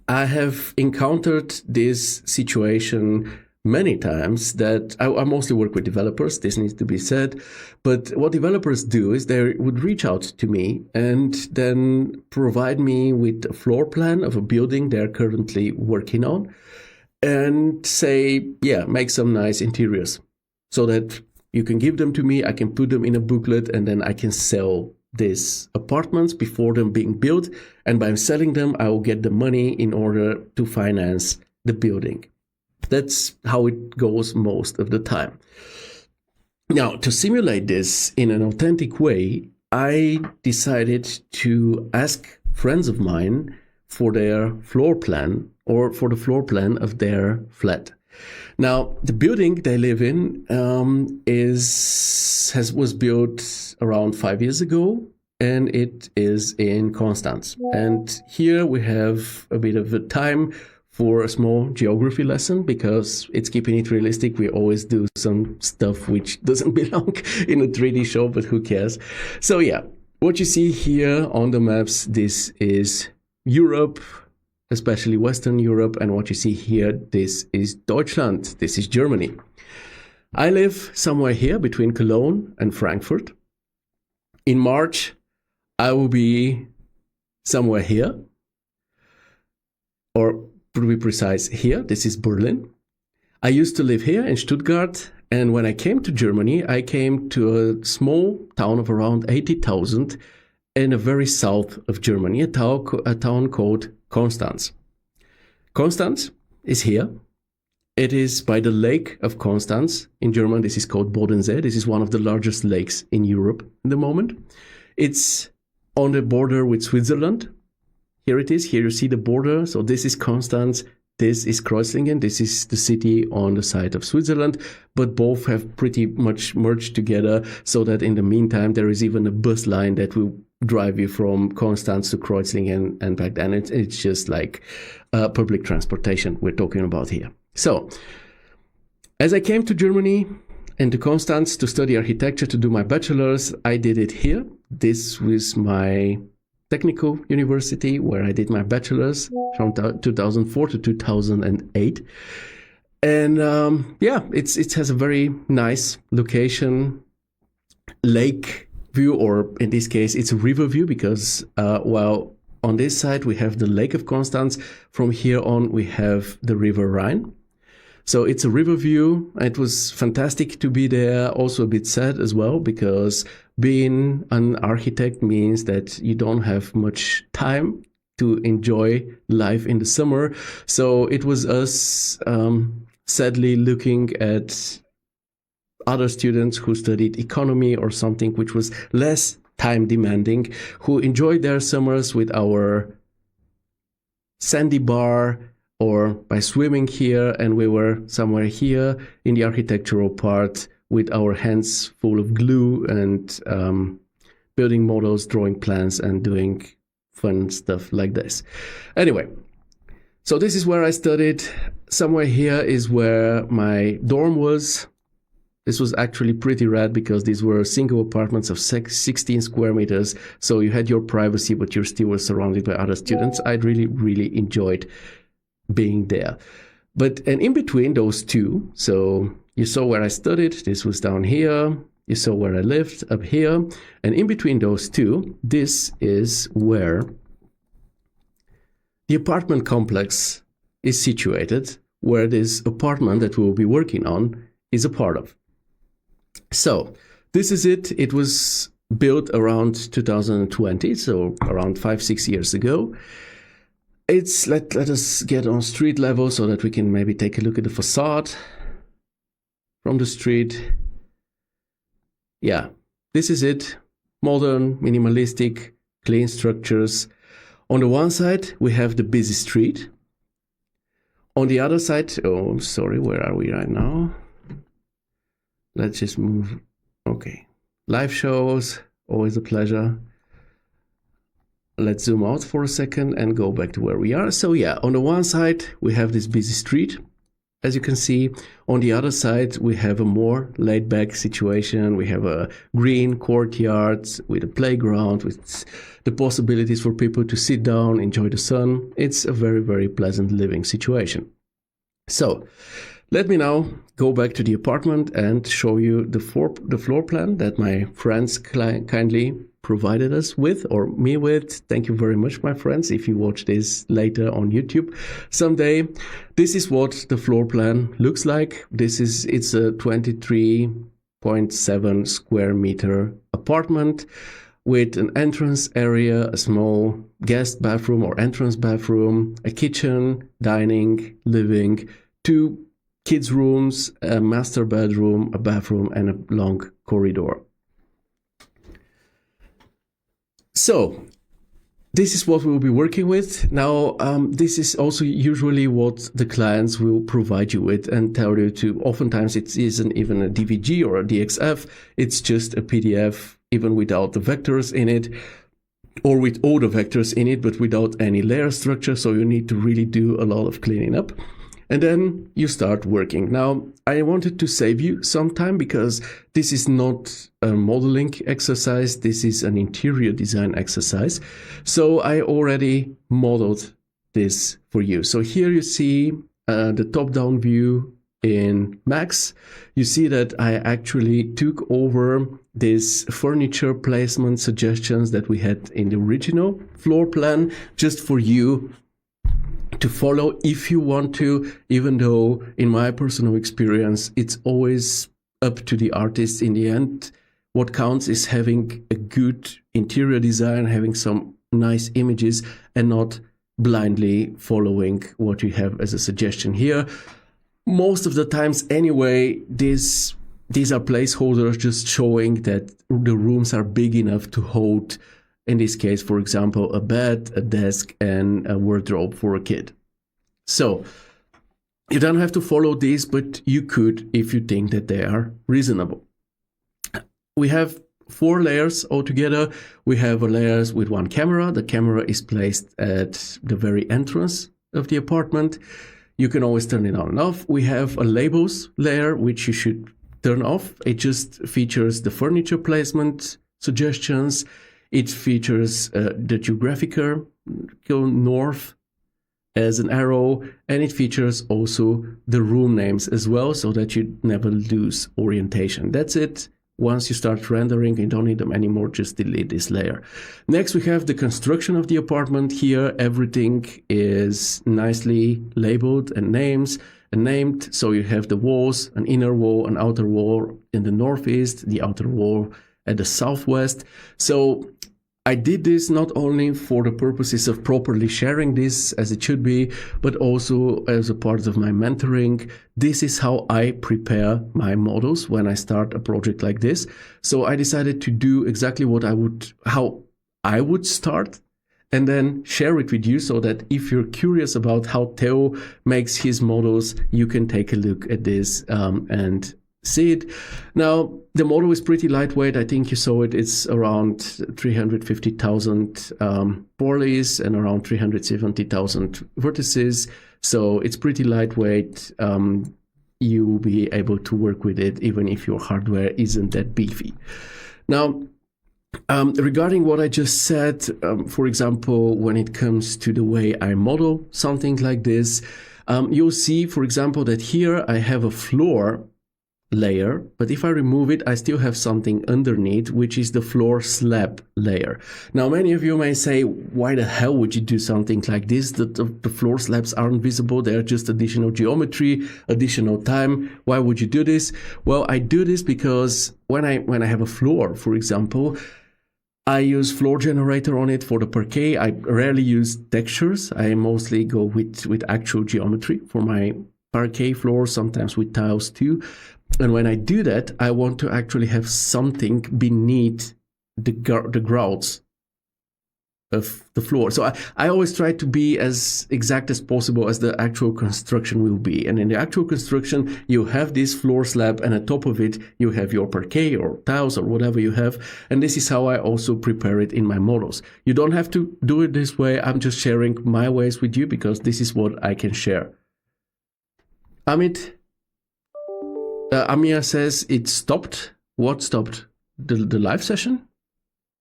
Speaker 1: I have encountered this situation many times that I mostly work with developers, this needs to be said, but what developers do is they would reach out to me and then provide me with a floor plan of a building they're currently working on and say, yeah, make some nice interiors so that you can give them to me, I can put them in a booklet, and then I can sell these apartments before them being built, and by selling them, I will get the money in order to finance the building. That's how it goes most of the time. Now, to simulate this in an authentic way, I decided to ask friends of mine for their floor plan or for the floor plan of their flat. Now, the building they live in was built around 5 years ago, and it is in Constance. And here we have a bit of a time for a small geography lesson, because it's keeping it realistic. We always do some stuff which doesn't belong in a 3D show, but who cares? So yeah, what you see here on the maps, this is Europe, especially Western Europe, and what you see here, this is Deutschland, this is Germany. I live somewhere here between Cologne and Frankfurt. In March, I will be somewhere here, or to be precise, here, this is Berlin. I used to live here in Stuttgart, and when I came to Germany, I came to a small town of around 80,000 in the very south of Germany, a town called Constance. Constance is here. It is by the lake of Constance. In German, this is called Bodensee. This is one of the largest lakes in Europe at the moment. It's on the border with Switzerland. Here it is. Here you see the border. So this is Constance. This is Kreuzlingen. This is the city on the side of Switzerland. But both have pretty much merged together, so that in the meantime, there is even a bus line that will drive you from Constance to Kreuzlingen and back then. It's just like public transportation we're talking about here. So, as I came to Germany and to Constance to study architecture, to do my bachelor's, I did it here. This was my Technical University, where I did my bachelor's from 2004 to 2008. And it has a very nice location, lake view, or in this case, it's a river view, because while on this side we have the Lake of Constance, from here on we have the River Rhine. So it's a river view. It was fantastic to be there. Also a bit sad as well, because being an architect means that you don't have much time to enjoy life in the summer. So it was us sadly looking at other students who studied economy or something which was less time demanding, who enjoyed their summers with our sandy bar or by swimming here, and we were somewhere here in the architectural part with our hands full of glue and building models, drawing plans, and doing fun stuff like this. Anyway, so this is where I studied. Somewhere here is where my dorm was. This was actually pretty rad, because these were single apartments of 16 square meters. So you had your privacy, but you still were surrounded by other students. I really, really enjoyed being there. And in between those two, so you saw where I studied. This was down here. You saw where I lived up here. And in between those two, this is where the apartment complex is situated, where this apartment that we will be working on is a part of. So this is it. It was built around 2020, so around 5-6 years ago. It's let us get on street level so that we can maybe take a look at the facade from the street. Yeah, this is it. Modern, minimalistic, clean structures. On the one side, we have the busy street. On the other side, oh, sorry, where are we right now? Let's just move. Okay. Live shows, always a pleasure. Let's zoom out for a second and go back to where we are. So yeah, on the one side, we have this busy street, as you can see. On the other side, we have a more laid-back situation. We have a green courtyard with a playground, with the possibilities for people to sit down, enjoy the sun. It's a very, very pleasant living situation. So let me now go back to the apartment and show you the floor plan that my friends kindly provided us with, or me with. Thank you very much, my friends, if you watch this later on YouTube someday. This is what the floor plan looks like. It's a 23.7 square meter apartment with an entrance area, a small guest bathroom or entrance bathroom, a kitchen, dining, living, 2 kids' rooms, a master bedroom, a bathroom, and a long corridor. So this is what we'll be working with. Now, this is also usually what the clients will provide you with and tell you to. Oftentimes it isn't even a DVG or a DXF. It's just a PDF, even without the vectors in it, or with all the vectors in it, but without any layer structure. So you need to really do a lot of cleaning up. And then you start working. Now, I wanted to save you some time, because this is not a modeling exercise. This is an interior design exercise. So I already modeled this for you. So here you see the top-down view in Max. You see that I actually took over this furniture placement suggestions that we had in the original floor plan, just for you to follow if you want to, even though in my personal experience, it's always up to the artist in the end. What counts is having a good interior design, having some nice images, and not blindly following what you have as a suggestion here. Most of the times anyway, these are placeholders just showing that the rooms are big enough to hold, in this case, for example, a bed, a desk, and a wardrobe for a kid. So you don't have to follow these, but you could if you think that they are reasonable. We have 4 layers altogether. We have a layers with 1 camera. The camera is placed at the very entrance of the apartment. You can always turn it on and off. We have a labels layer, which you should turn off. It just features the furniture placement suggestions. It features the geographical north as an arrow, and it features also the room names as well, so that you never lose orientation. That's it. Once you start rendering, you don't need them anymore, just delete this layer. Next, we have the construction of the apartment. Here, everything is nicely labeled and named. So you have the walls, an inner wall, an outer wall in the northeast, the outer wall at the southwest. So I did this not only for the purposes of properly sharing this as it should be, but also as a part of my mentoring. This is how I prepare my models when I start a project like this. So I decided to do exactly how I would start, and then share it with you, so that if you're curious about how Theo makes his models, you can take a look at this and see it. Now, the model is pretty lightweight. I think you saw it. It's around 350,000 polys and around 370,000 vertices. So it's pretty lightweight. You will be able to work with it even if your hardware isn't that beefy. Now, regarding what I just said, for example, when it comes to the way I model something like this, you'll see, for example, that here I have a floor layer, but if I remove it, I still have something underneath, which is the floor slab layer. Now, many of you may say, why the hell would you do something like this? The floor slabs aren't visible. They're just additional geometry, additional time. Why would you do this? Well, I do this because when I have a floor, for example, I use floor generator on it for the parquet. I rarely use textures. I mostly go with actual geometry for my parquet floor, sometimes with tiles too. And when I do that, I want to actually have something beneath the grouts of the floor. So I always try to be as exact as possible as the actual construction will be. And in the actual construction, you have this floor slab, and on top of it, you have your parquet or tiles or whatever you have. And this is how I also prepare it in my models. You don't have to do it this way. I'm just sharing my ways with you because this is what I can share. Amir says it stopped. What stopped? The live session?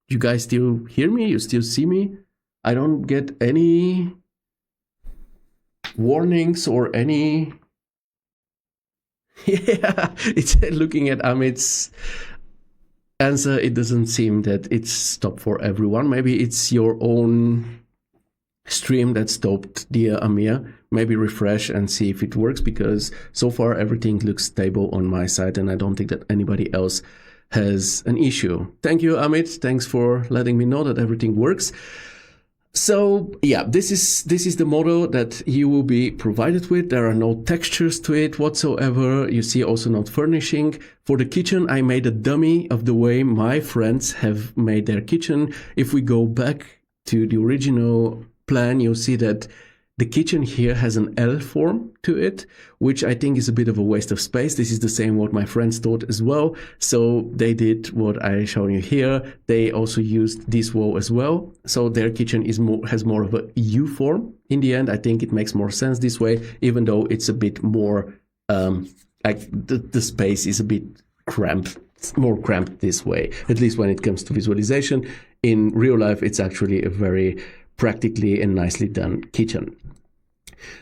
Speaker 1: You guys still hear me? You still see me? I don't get any warnings or any... Yeah, it's looking at Amit's answer. It doesn't seem that it's stopped for everyone. Maybe it's your own stream that stopped, dear Amir. Maybe refresh and see if it works, because so far everything looks stable on my side and I don't think that anybody else has an issue. Thank you, Amit. Thanks for letting me know that everything works. So yeah, this is the model that you will be provided with. There are no textures to it whatsoever. You see also not furnishing. For the kitchen, I made a dummy of the way my friends have made their kitchen. If we go back to the original plan, you'll see that the kitchen here has an L form to it, which I think is a bit of a waste of space. This is the same what my friends thought as well. So they did what I show you here. They also used this wall as well. So their kitchen has more of a U form. In the end, I think it makes more sense this way, even though it's a bit more, like the space is a bit cramped. It's more cramped this way, at least when it comes to visualization. In real life, it's actually a very practically and nicely done kitchen.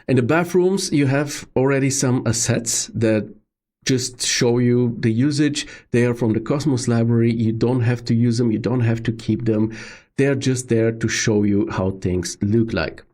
Speaker 1: In the bathrooms, you have already some assets that just show you the usage. They are from the Cosmos library. You don't have to use them. You don't have to keep them. They're just there to show you how things look like.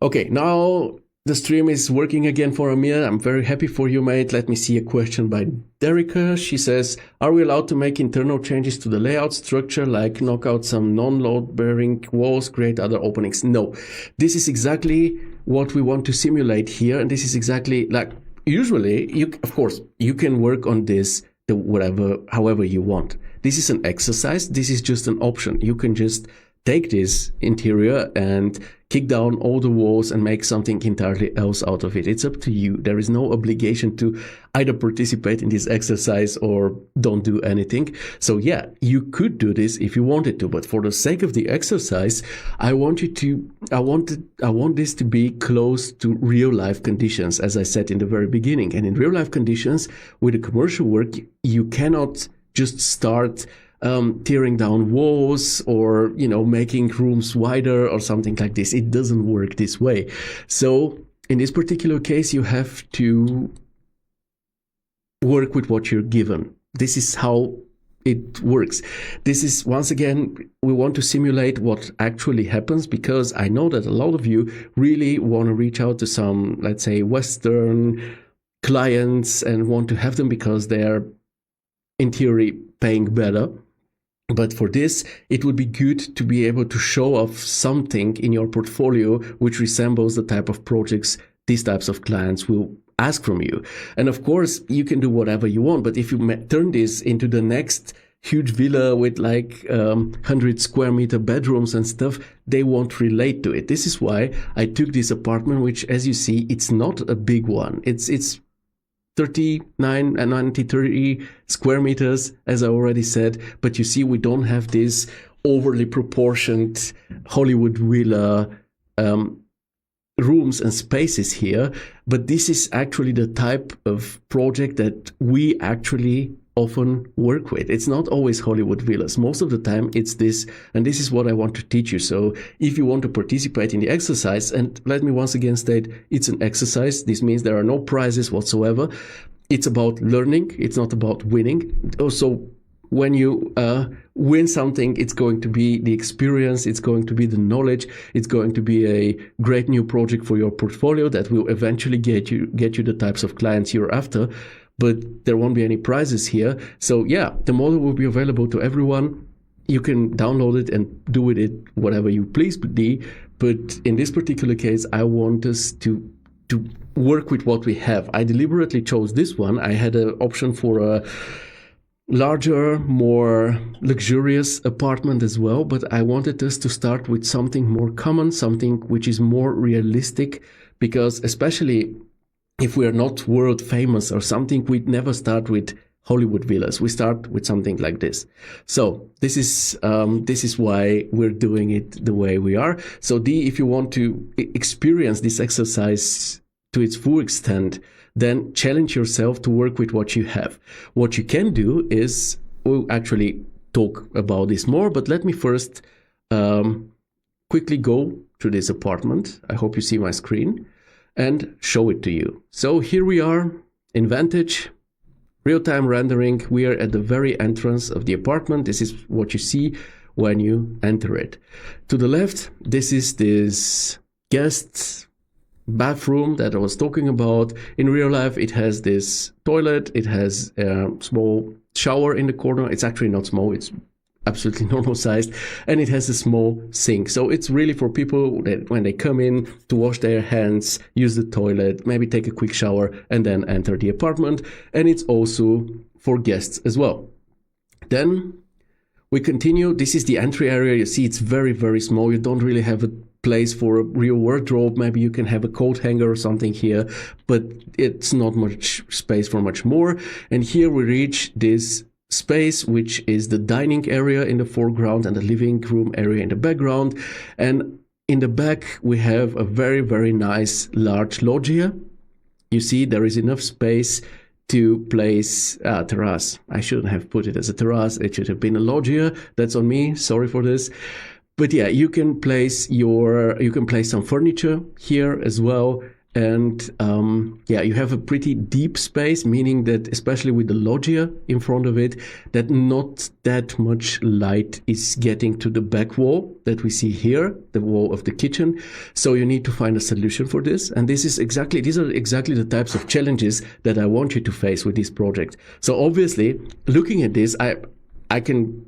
Speaker 1: Okay, now the stream is working again for Amir. I'm very happy for you, mate. Let me see a question by Derica. She says, are we allowed to make internal changes to the layout structure, like knock out some non-load bearing walls, create other openings? No, this is exactly what we want to simulate here. And this is exactly like, usually, of course, you can work on this however you want. This is an exercise. This is just an option. You can just take this interior and kick down all the walls and make something entirely else out of it. It's up to you. There is no obligation to either participate in this exercise or don't do anything. So yeah, you could do this if you wanted to, but for the sake of the exercise, I want this to be close to real life conditions, as I said in the very beginning. And in real life conditions, with the commercial work, you cannot just start tearing down walls or, making rooms wider or something like this. It doesn't work this way. So in this particular case, you have to work with what you're given. This is how it works. This is, once again, we want to simulate what actually happens, because I know that a lot of you really want to reach out to some, let's say, Western clients and want to have them because they're, in theory, paying better. But for this, it would be good to be able to show off something in your portfolio which resembles the type of projects these types of clients will ask from you. And of course, you can do whatever you want, but if you turn this into the next huge villa with like 100 square meter bedrooms and stuff, they won't relate to it. This is why I took this apartment, which, as you see, it's not a big one. It's 39 and 30 square meters, as I already said, but you see, we don't have this overly proportioned Hollywood villa rooms and spaces here, but this is actually the type of project that we actually often work with. It's not always Hollywood villas. Most of the time it's this, and this is what I want to teach you. So if you want to participate in the exercise, and let me once again state, it's an exercise. This means there are no prizes whatsoever. It's about learning. It's not about winning. Also, when you win something, it's going to be the experience, it's going to be the knowledge, it's going to be a great new project for your portfolio that will eventually get you the types of clients you're after. But there won't be any prizes here. So yeah, the model will be available to everyone. You can download it and do with it whatever you please, but in this particular case, I want us to work with what we have. I deliberately chose this one. I had an option for a larger, more luxurious apartment as well, but I wanted us to start with something more common, something which is more realistic, because especially if we are not world famous or something, we'd never start with Hollywood villas. We start with something like this. So this is why we're doing it the way we are. So if you want to experience this exercise to its full extent, then challenge yourself to work with what you have. What you can do is, we'll actually talk about this more, but let me first quickly go to this apartment. I hope you see my screen and show it to you. So here we are in Vantage, real-time rendering. We are at the very entrance of the apartment. This is what you see when you enter it. To the left, this is this guest bathroom that I was talking about. In real life, it has this toilet, it has a small shower in the corner. It's actually not small, it's absolutely normal sized, and it has a small sink. So it's really for people that when they come in to wash their hands, use the toilet, maybe take a quick shower, and then enter the apartment. And it's also for guests as well. Then we continue. This is the entry area. You see, it's very, very small. You don't really have a place for a real wardrobe. Maybe you can have a coat hanger or something here, but it's not much space for much more. And here we reach this space, which is the dining area in the foreground and the living room area in the background. And in the back, we have a very, very nice large loggia. You see, there is enough space to place a terrace. I shouldn't have put it as a terrace. It should have been a loggia. That's on me. Sorry for this. But yeah, you can place some furniture here as well. And yeah, you have a pretty deep space, meaning that especially with the loggia in front of it, that not that much light is getting to the back wall that we see here, the wall of the kitchen. So you need to find a solution for this. And these are exactly the types of challenges that I want you to face with this project. So obviously, looking at this, I can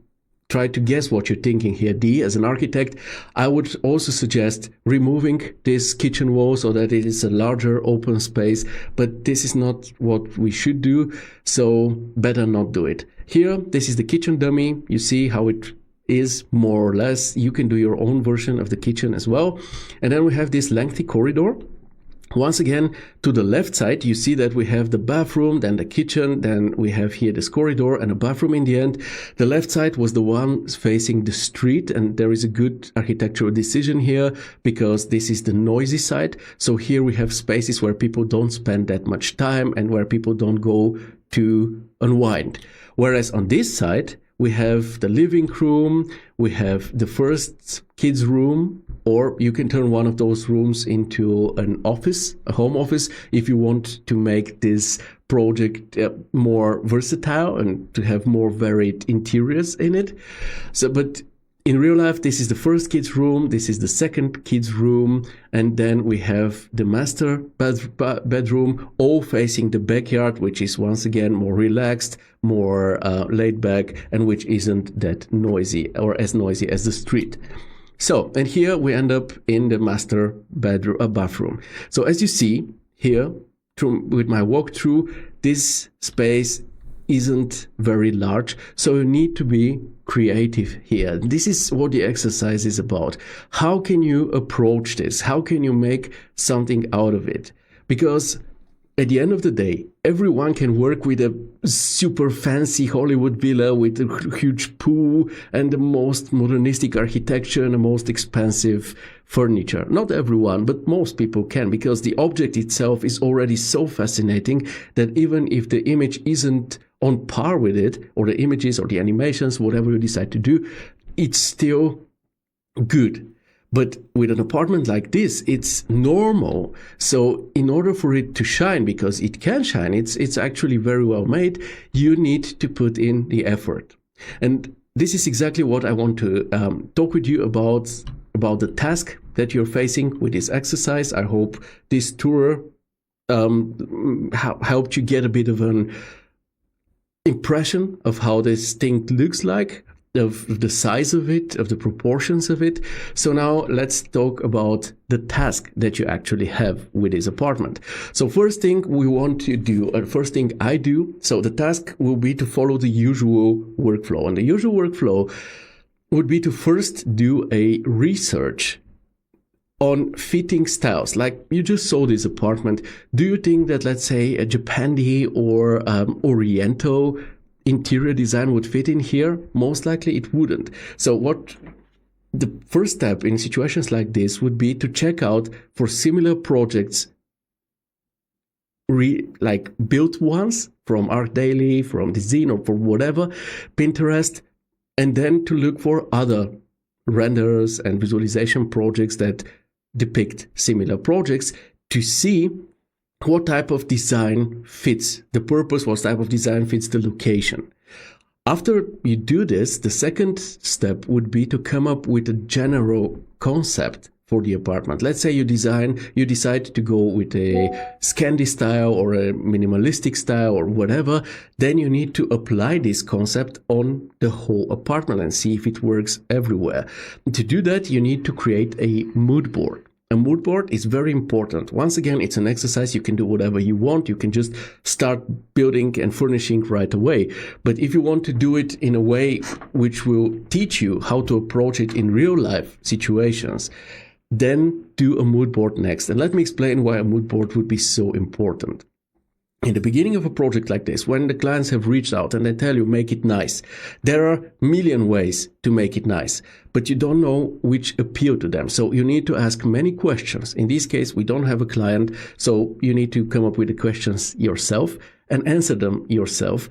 Speaker 1: try to guess what you're thinking here. D, as an architect, I would also suggest removing this kitchen wall so that it is a larger open space, but this is not what we should do, so better not do it. Here, this is the kitchen dummy. You see how it is more or less. You can do your own version of the kitchen as well. And then we have this lengthy corridor. Once again, to the left side, you see that we have the bathroom, then the kitchen, then we have here this corridor and a bathroom in the end. The left side was the one facing the street, and there is a good architectural decision here because this is the noisy side. So here we have spaces where people don't spend that much time and where people don't go to unwind. Whereas on this side, we have the living room, we have the first kids room, or you can turn one of those rooms into an office, a home office, if you want to make this project more versatile and to have more varied interiors in it. So, but in real life, this is the first kids room, this is the second kids room, and then we have the master bedroom, all facing the backyard, which is once again more relaxed, more laid back, and which isn't that noisy or as noisy as the street. So, and here we end up in the master bedroom, bathroom. So as you see here, with my walkthrough, this space isn't very large, so you need to be creative here. This is what the exercise is about. How can you approach this? How can you make something out of it? Because at the end of the day, everyone can work with a super fancy Hollywood villa with a huge pool and the most modernistic architecture and the most expensive furniture. Not everyone, but most people can, because the object itself is already so fascinating that even if the image isn't on par with it, or the images or the animations, whatever you decide to do, it's still good. But with an apartment like this, it's normal. So in order for it to shine, because it can shine, it's actually very well made, you need to put in the effort. And this is exactly what I want to talk with you about the task that you're facing with this exercise. I hope this tour helped you get a bit of an impression of how this thing looks like, of the size of it, of the proportions of it. So now let's talk about the task that you actually have with this apartment. So first thing we want to do, or first thing I do, so the task will be to follow the usual workflow. And the usual workflow would be to first do a research on fitting styles. Like you just saw this apartment. Do you think that, let's say, a Japandi or Oriental interior design would fit in here? Most likely it wouldn't. So what the first step in situations like this would be to check out for similar projects, like built ones from Art Daily, from the Zine, or from whatever, Pinterest, and then to look for other renders and visualization projects that depict similar projects to see what type of design fits the purpose, what type of design fits the location. After you do this, the second step would be to come up with a general concept for the apartment. Let's say you decide to go with a Scandi style or a minimalistic style or whatever, then you need to apply this concept on the whole apartment and see if it works everywhere. To do that, you need to create a mood board. A mood board is very important. Once again, it's an exercise. You can do whatever you want. You can just start building and furnishing right away. But if you want to do it in a way which will teach you how to approach it in real life situations, then do a mood board next. And let me explain why a mood board would be so important. In the beginning of a project like this, when the clients have reached out and they tell you, make it nice, there are a million ways to make it nice, but you don't know which appeal to them. So you need to ask many questions. In this case, we don't have a client, so you need to come up with the questions yourself and answer them yourself.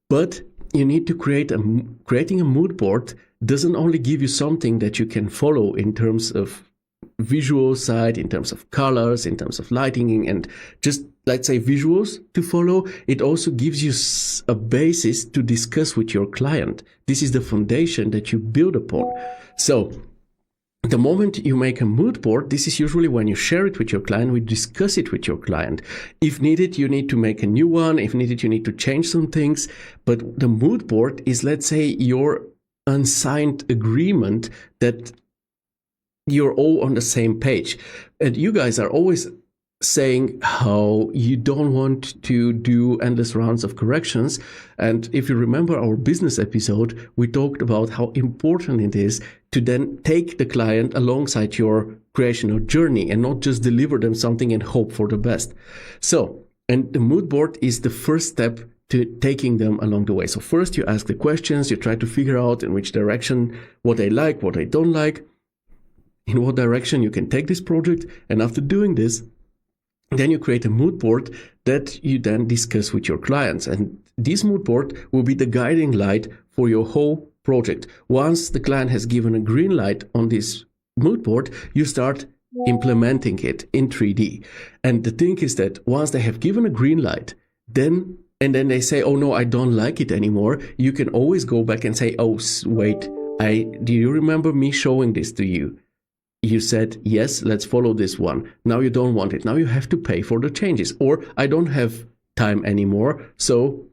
Speaker 1: But you need to creating a mood board doesn't only give you something that you can follow in terms of visual side, in terms of colors, in terms of lighting, and just, let's say, visuals to follow. It also gives you a basis to discuss with your client. This is the foundation that you build upon. So the moment you make a mood board, this is usually when you share it with your client, we discuss it with your client. If needed, you need to make a new one. If needed, you need to change some things. But the mood board is, let's say, your unsigned agreement that you're all on the same page. And you guys are always saying how you don't want to do endless rounds of corrections. And if you remember our business episode, we talked about how important it is to then take the client alongside your creational journey and not just deliver them something and hope for the best. So, and the mood board is the first step to taking them along the way. So first you ask the questions, you try to figure out in which direction, what they like, what they don't like, in what direction you can take this project. And after doing this, then you create a mood board that you then discuss with your clients. And this mood board will be the guiding light for your whole project. Once the client has given a green light on this mood board, you start implementing it in 3D. And the thing is that once they have given a green light, then they say, oh no, I don't like it anymore, you can always go back and say, oh wait, do you remember me showing this to you? You said, yes, let's follow this one. Now you don't want it. Now you have to pay for the changes. Or I don't have time anymore, so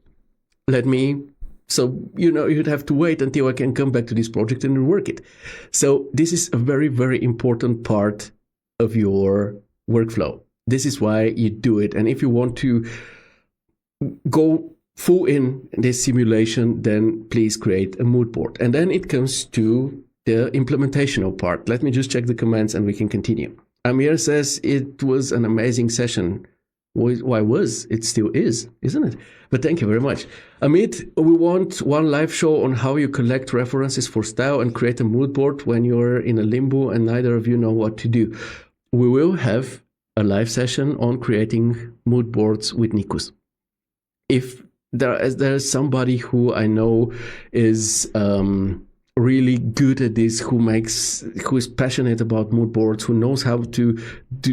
Speaker 1: you'd have to wait until I can come back to this project and rework it. So this is a very, very important part of your workflow. This is why you do it. And if you want to go full in this simulation, then please create a mood board. And then it comes to the implementational part. Let me just check the comments and we can continue. Amir says it was an amazing session. Why was? It still is, isn't it? But thank you very much. Amit, we want one live show on how you collect references for style and create a mood board when you're in a limbo and neither of you know what to do. We will have a live session on creating mood boards with Nikos. If there's somebody who I know is really good at this, who is passionate about mood boards, who knows how to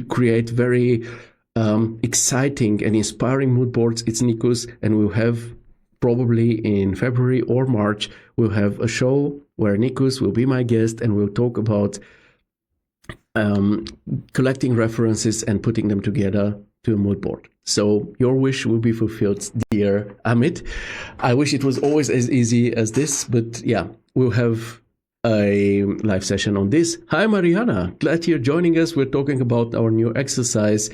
Speaker 1: create very exciting and inspiring mood boards, it's Nikos. And we'll have probably in February or March, we'll have a show where Nikos will be my guest and we'll talk about collecting references and putting them together to a mood board. So your wish will be fulfilled, dear Amit. I wish it was always as easy as this, but yeah, we'll have a live session on this. Hi, Mariana. Glad you're joining us. We're talking about our new exercise.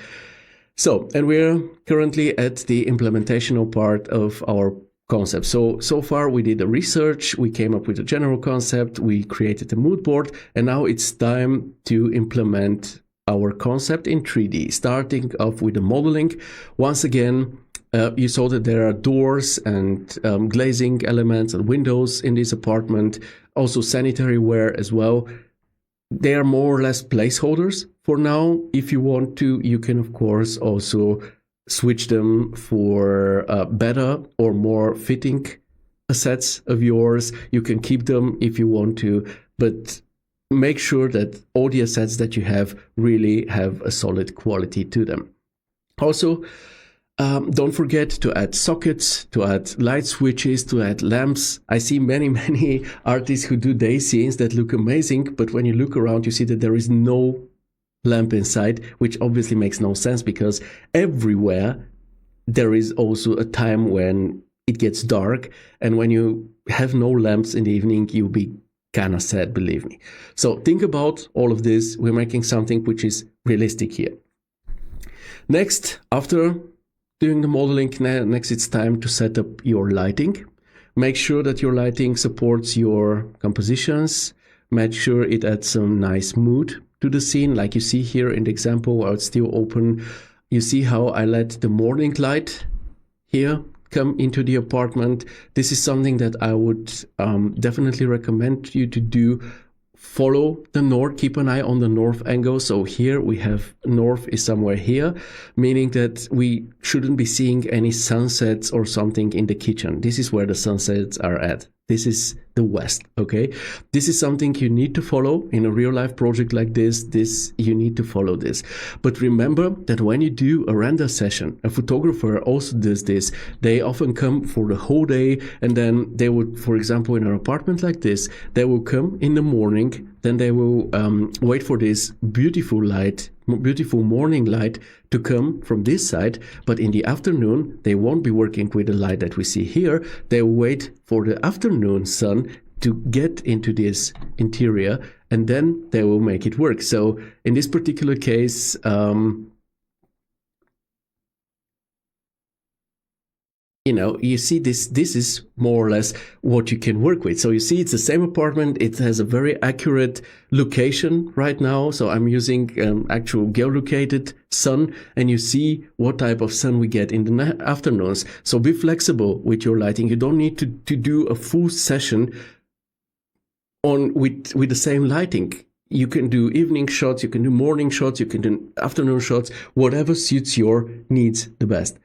Speaker 1: So, and we're currently at the implementational part of our concept. So far we did the research, we came up with a general concept, we created a mood board, and now it's time to implement our concept in 3D, starting off with the modeling. Once again, you saw that there are doors and glazing elements and windows in this apartment, also sanitary ware as well. They are more or less placeholders for now. If you want to, you can of course also switch them for better or more fitting assets of yours. You can keep them if you want to, but make sure that all the assets that you have really have a solid quality to them. Also, don't forget to add sockets, to add light switches, to add lamps. I see many artists who do day scenes that look amazing, but when you look around, you see that there is no lamp inside, which obviously makes no sense because everywhere there is also a time when it gets dark, and when you have no lamps in the evening, you'll be kind of sad, believe me. So think about all of this. We're making something which is realistic here. Next, after doing the modeling, next it's time to set up your lighting. Make sure that your lighting supports your compositions. Make sure it adds some nice mood to the scene, like you see here in the example while it's still open. You see how I let the morning light here come into the apartment. This is something that I would definitely recommend you to do. Follow the north, keep an eye on the north angle. So here we have north is somewhere here, meaning that we shouldn't be seeing any sunsets or something in the kitchen. This is where the sunsets are at. This is the west, okay? This is something you need to follow in a real life project like this. You need to follow this. But remember that when you do a render session, a photographer also does this. They often come for the whole day, and then they would, for example, in an apartment like this, they will come in the morning, then they will wait for this beautiful light, beautiful morning light to come from this side, but in the afternoon they won't be working with the light that we see here. They wait for the afternoon sun to get into this interior, and then they will make it work. So in this particular case, you see this is more or less what you can work with. So you see it's the same apartment. It has a very accurate location right now. So I'm using actual geolocated sun, and you see what type of sun we get in the afternoons. So be flexible with your lighting. You don't need to do a full session with the same lighting. You can do evening shots, you can do morning shots, you can do afternoon shots, whatever suits your needs the best.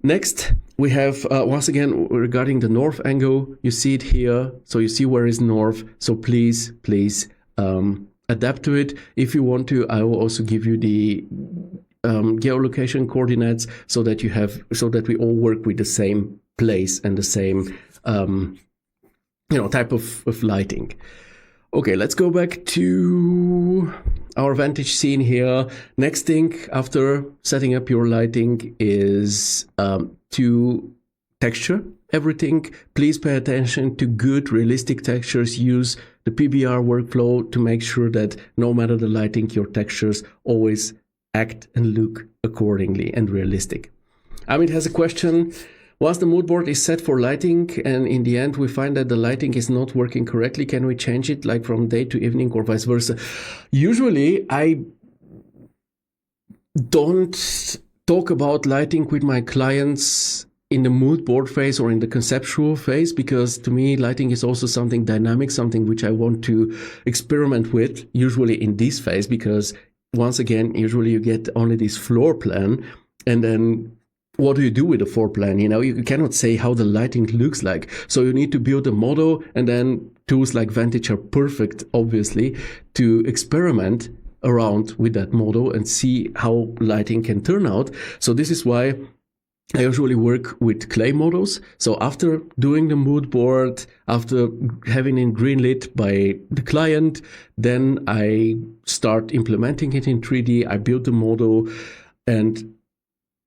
Speaker 1: Next, we have, once again, regarding the north angle, you see it here. So you see where is north. So please adapt to it. If you want to, I will also give you the geolocation coordinates so that we all work with the same place and the same type of lighting. Okay, let's go back to our vantage scene here. Next thing after setting up your lighting is to texture everything. Please pay attention to good realistic textures. Use the PBR workflow to make sure that no matter the lighting, your textures always act and look accordingly and realistic. Amit has a question. Once the mood board is set for lighting and in the end we find that the lighting is not working correctly, can we change it like from day to evening or vice versa? Usually I don't talk about lighting with my clients in the mood board phase or in the conceptual phase, because to me lighting is also something dynamic, something which I want to experiment with, usually in this phase, because once again, usually you get only this floor plan, and then what do you do with the floor plan? You cannot say how the lighting looks like. So you need to build a model, and then tools like Vantage are perfect, obviously, to experiment around with that model and see how lighting can turn out. So this is why I usually work with clay models. So after doing the mood board, after having it greenlit by the client, then I start implementing it in 3D. I build the model, and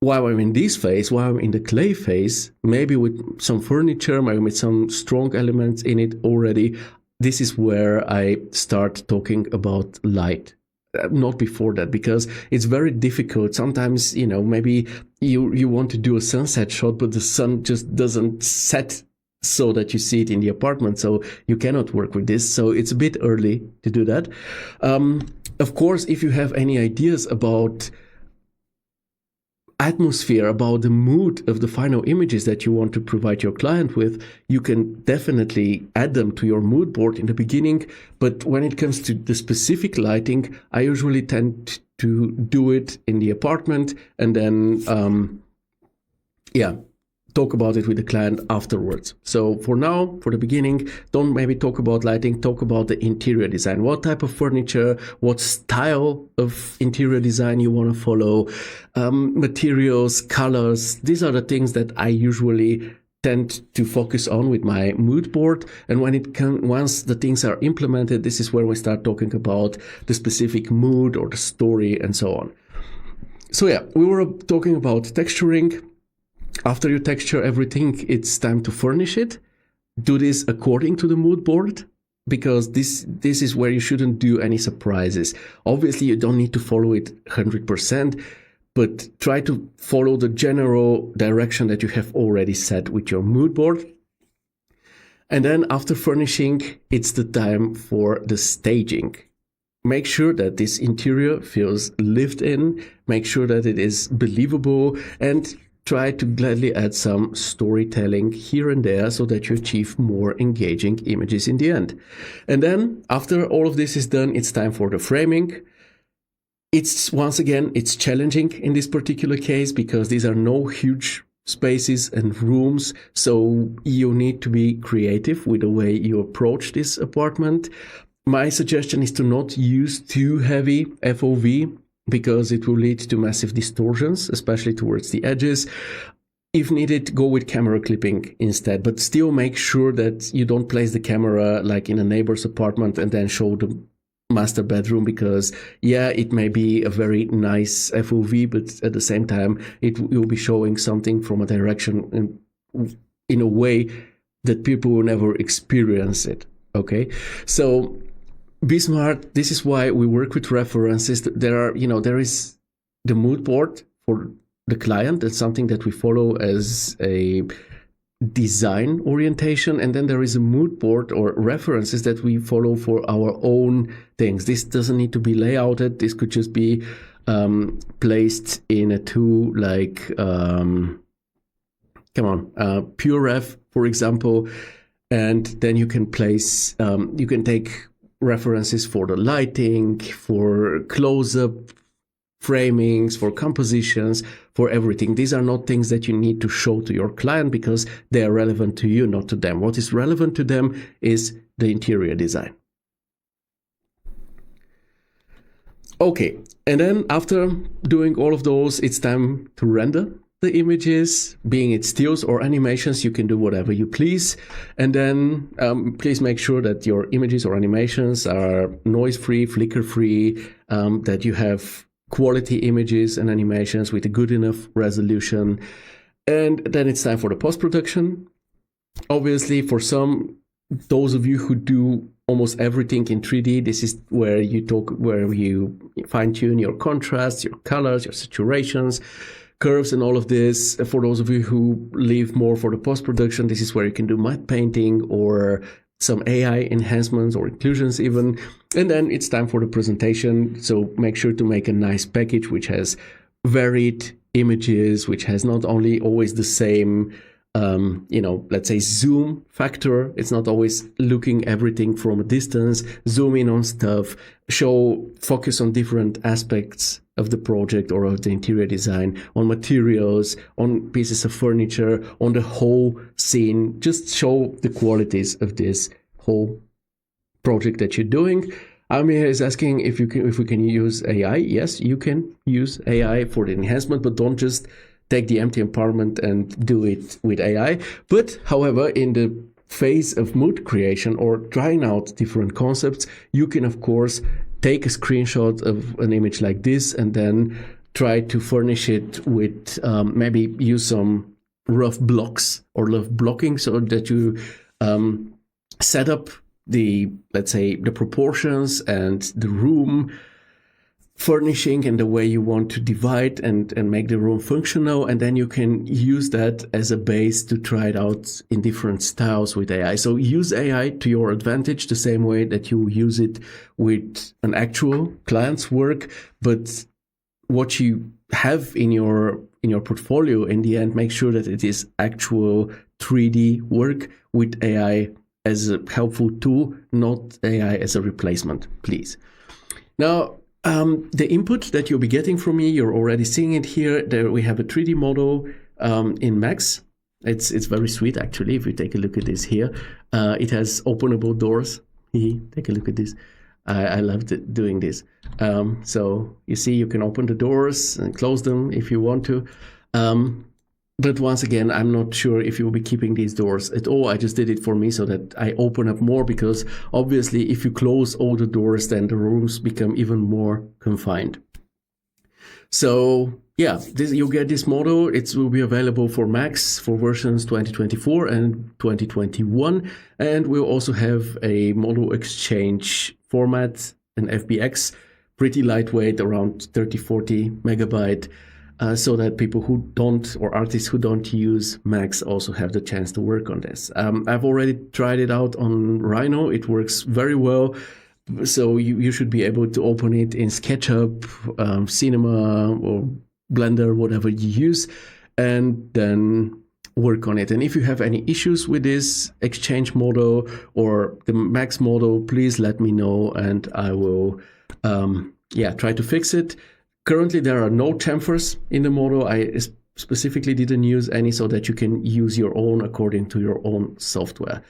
Speaker 1: while I'm in this phase, while I'm in the clay phase, maybe with some furniture, maybe with some strong elements in it already, this is where I start talking about light. Not before that, because it's very difficult. Sometimes, maybe you want to do a sunset shot, but the sun just doesn't set so that you see it in the apartment. So you cannot work with this. So it's a bit early to do that. Of course, if you have any ideas about atmosphere, about the mood of the final images that you want to provide your client with, you can definitely add them to your mood board in the beginning. But when it comes to the specific lighting, I usually tend to do it in the apartment and then, talk about it with the client afterwards. So for now, for the beginning, don't maybe talk about lighting, talk about the interior design. What type of furniture, what style of interior design you want to follow, materials, colors. These are the things that I usually tend to focus on with my mood board. And once the things are implemented, this is where we start talking about the specific mood or the story and so on. So yeah, we were talking about texturing. After you texture everything, it's time to furnish it. Do this according to the mood board, because this is where you shouldn't do any surprises. Obviously, you don't need to follow it 100%, but try to follow the general direction that you have already set with your mood board. And then after furnishing, it's the time for the staging. Make sure that this interior feels lived in, make sure that it is believable, and try to gladly add some storytelling here and there so that you achieve more engaging images in the end. And then after all of this is done, it's time for the framing. Once again, it's challenging in this particular case because these are no huge spaces and rooms. So you need to be creative with the way you approach this apartment. My suggestion is to not use too heavy FOV, because it will lead to massive distortions, especially towards the edges. If needed, go with camera clipping instead, but still make sure that you don't place the camera like in a neighbor's apartment and then show the master bedroom, because it may be a very nice FOV, but at the same time, it will be showing something from a direction in a way that people will never experience it. Okay, so be smart. This is why we work with references. There is the mood board for the client. That's something that we follow as a design orientation. And then there is a mood board or references that we follow for our own things. This doesn't need to be layouted. This could just be placed in a tool like, PureRef, for example. And then you can place, you can take references for the lighting, for close-up framings, for compositions, for for everything. These are not things that you need to show to your client because they are relevant to you, not to them. What is relevant to them is the interior design. Okay, and then after doing all of those, it's time to render the images, being it stills or animations. You can do whatever you please. And then please make sure that your images or animations are noise-free, flicker-free, that you have quality images and animations with a good enough resolution. And then it's time for the post-production. Obviously, for those of you who do almost everything in 3D, this is where you fine-tune your contrasts, your colors, your saturations, curves, and all of this. For those of you who live more for the post-production, this is where you can do matte painting or some AI enhancements or inclusions even. And then it's time for the presentation. So make sure to make a nice package which has varied images, which has not only always the same let's say zoom factor. It's not always looking everything from a distance, zoom in on stuff, focus on different aspects of the project or of the interior design, on materials, on pieces of furniture, on the whole scene. Just show the qualities of this whole project that you're doing. Amir is asking if we can use AI. Yes, you can use AI for the enhancement, but don't just take the empty apartment and do it with AI. But however, in the phase of mood creation or trying out different concepts, you can of course take a screenshot of an image like this and then try to furnish it with maybe use some rough blocks or rough blocking so that you set up let's say the proportions and the room furnishing and the way you want to divide and make the room functional, and then you can use that as a base to try it out in different styles with AI. So use AI to your advantage the same way that you use it with an actual client's work, but what you have in your portfolio in the end, make sure that it is actual 3D work with AI as a helpful tool, not AI as a replacement, please. Now, the input that you'll be getting from me, you're already seeing it here. There we have a 3D model in Max. It's very sweet, actually. If you take a look at this here, it has openable doors. Take a look at this. I loved doing this. So you see, you can open the doors and close them if you want to. But once again, I'm not sure if you will be keeping these doors at all. I just did it for me so that I open up more, because obviously if you close all the doors, then the rooms become even more confined. So yeah, you get this model. It will be available for Max for versions 2024 and 2021. And we'll also have a model exchange format, an FBX, pretty lightweight, around 30-40 megabyte. So that people who don't, or artists who don't use Max, also have the chance to work on this. I've already tried it out on Rhino. It works very well. So you should be able to open it in SketchUp, Cinema, or Blender, whatever you use, and then work on it. And if you have any issues with this exchange model or the Max model, please let me know, and I will try to fix it. Currently, there are no chamfers in the model. I specifically didn't use any so that you can use your own according to your own software.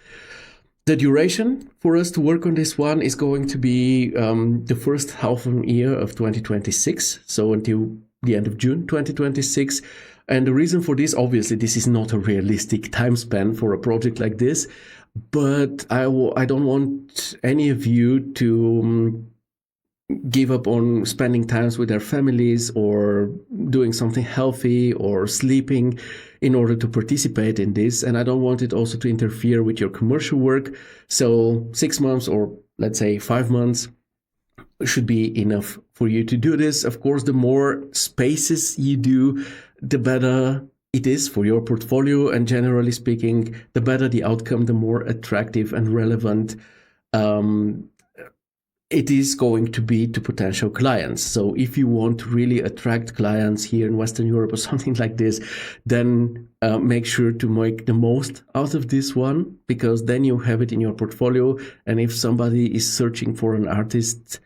Speaker 1: The duration for us to work on this one is going to be the first half of the year of 2026, so until the end of June 2026. And the reason for this, obviously, this is not a realistic time span for a project like this, but I don't want any of you to give up on spending times with their families or doing something healthy or sleeping in order to participate in this. And I don't want it also to interfere with your commercial work. So 6 months, or let's say 5 months, should be enough for you to do this. Of course, the more spaces you do, the better it is for your portfolio. And generally speaking, the better the outcome, the more attractive and relevant it is going to be to potential clients. So if you want to really attract clients here in Western Europe or something like this, then make sure to make the most out of this one, because then you have it in your portfolio. And if somebody is searching for an artist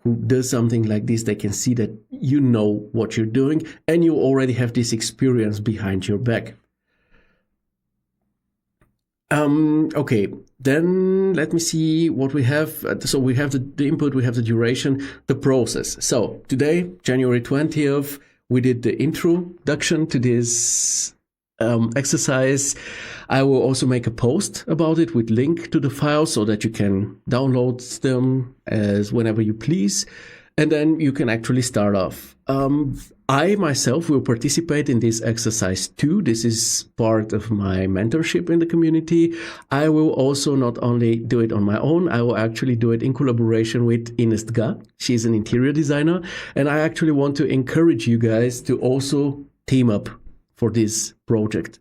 Speaker 1: who does something like this, they can see that you know what you're doing and you already have this experience behind your back. Okay, then let me see what we have. So we have the input, we have the duration, the process. So today, January 20th, we did the introduction to this exercise. I will also make a post about it with link to the file so that you can download them as whenever you please. And then you can actually start off. I myself will participate in this exercise too. This is part of my mentorship in the community. I will also not only do it on my own, I will actually do it in collaboration with Ines Dga. She's an interior designer. And I actually want to encourage you guys to also team up for this project.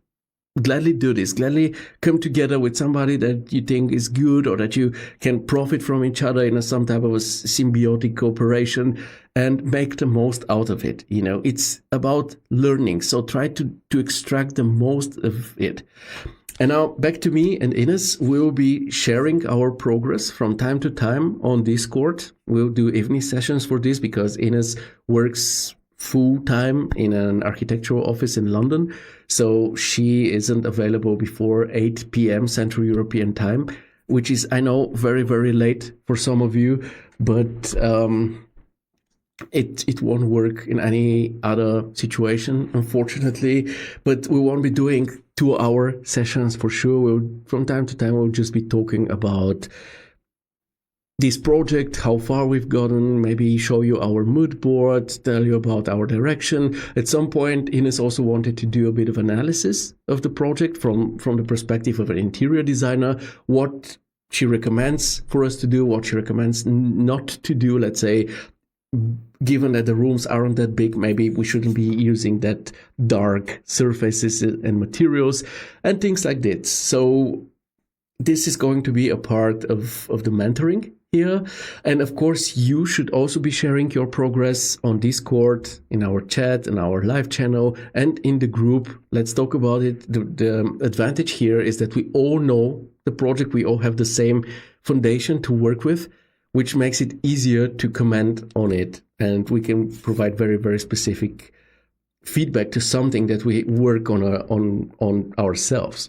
Speaker 1: Gladly do this, gladly come together with somebody that you think is good or that you can profit from each other in some type of a symbiotic cooperation and make the most out of it. You know, it's about learning. So try to extract the most of it. And now back to me and Ines. We'll be sharing our progress from time to time on Discord. We'll do evening sessions for this because Ines works full-time in an architectural office in London, so she isn't available before 8 p.m. Central European time, which is, I know, very, very late for some of you, but it won't work in any other situation, unfortunately. But we won't be doing 2-hour sessions for sure. From time to time, we'll just be talking about this project, how far we've gotten, maybe show you our mood board, tell you about our direction. At some point, Ines also wanted to do a bit of analysis of the project from the perspective of an interior designer, what she recommends for us to do, what she recommends not to do. Let's say, given that the rooms aren't that big, maybe we shouldn't be using that dark surfaces and materials and things like this. So this is going to be a part of the mentoring here. And of course, you should also be sharing your progress on Discord, in our chat, in our live channel, and in the group. Let's talk about it. The advantage here is that we all know the project. We all have the same foundation to work with, which makes it easier to comment on it. And we can provide very, very specific feedback to something that we work on ourselves.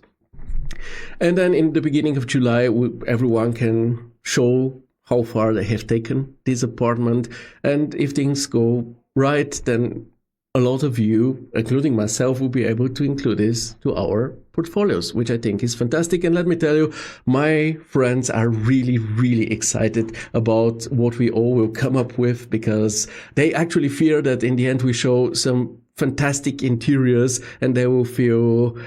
Speaker 1: And then in the beginning of July, everyone can show how far they have taken this apartment. And if things go right, then a lot of you, including myself, will be able to include this to our portfolios, which I think is fantastic. And let me tell you, my friends are really, really excited about what we all will come up with, because they actually fear that in the end we show some fantastic interiors and they will feel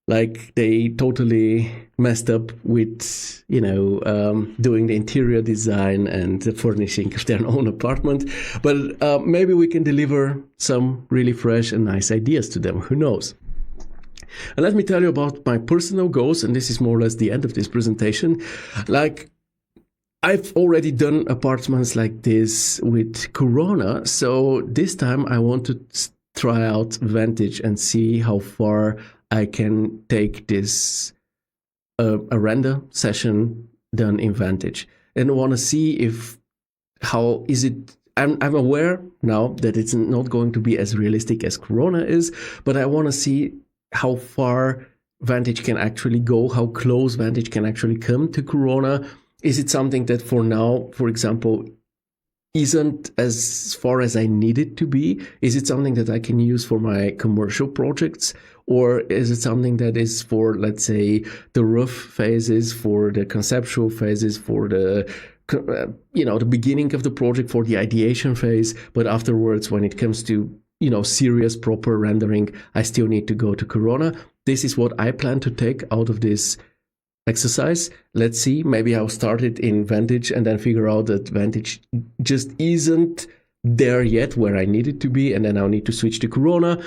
Speaker 1: like they totally messed up with, doing the interior design and the furnishing of their own apartment. But maybe we can deliver some really fresh and nice ideas to them. Who knows? And let me tell you about my personal goals. And this is more or less the end of this presentation. Like, I've already done apartments like this with Corona. So this time I want to try out Vantage and see how far I can take this a render session done in Vantage, and want to see how is it. I'm aware now that it's not going to be as realistic as Corona is, but I want to see how far Vantage can actually go, how close Vantage can actually come to Corona. Is it something that for now, for example, isn't as far as I need it to be? Is it something that I can use for my commercial projects? Or is it something that is for, let's say, the rough phases, for the conceptual phases, for the the beginning of the project, for the ideation phase, but afterwards, when it comes to, serious, proper rendering, I still need to go to Corona? This is what I plan to take out of this exercise. Let's see, maybe I'll start it in Vantage and then figure out that Vantage just isn't there yet where I need it to be, and then I'll need to switch to Corona.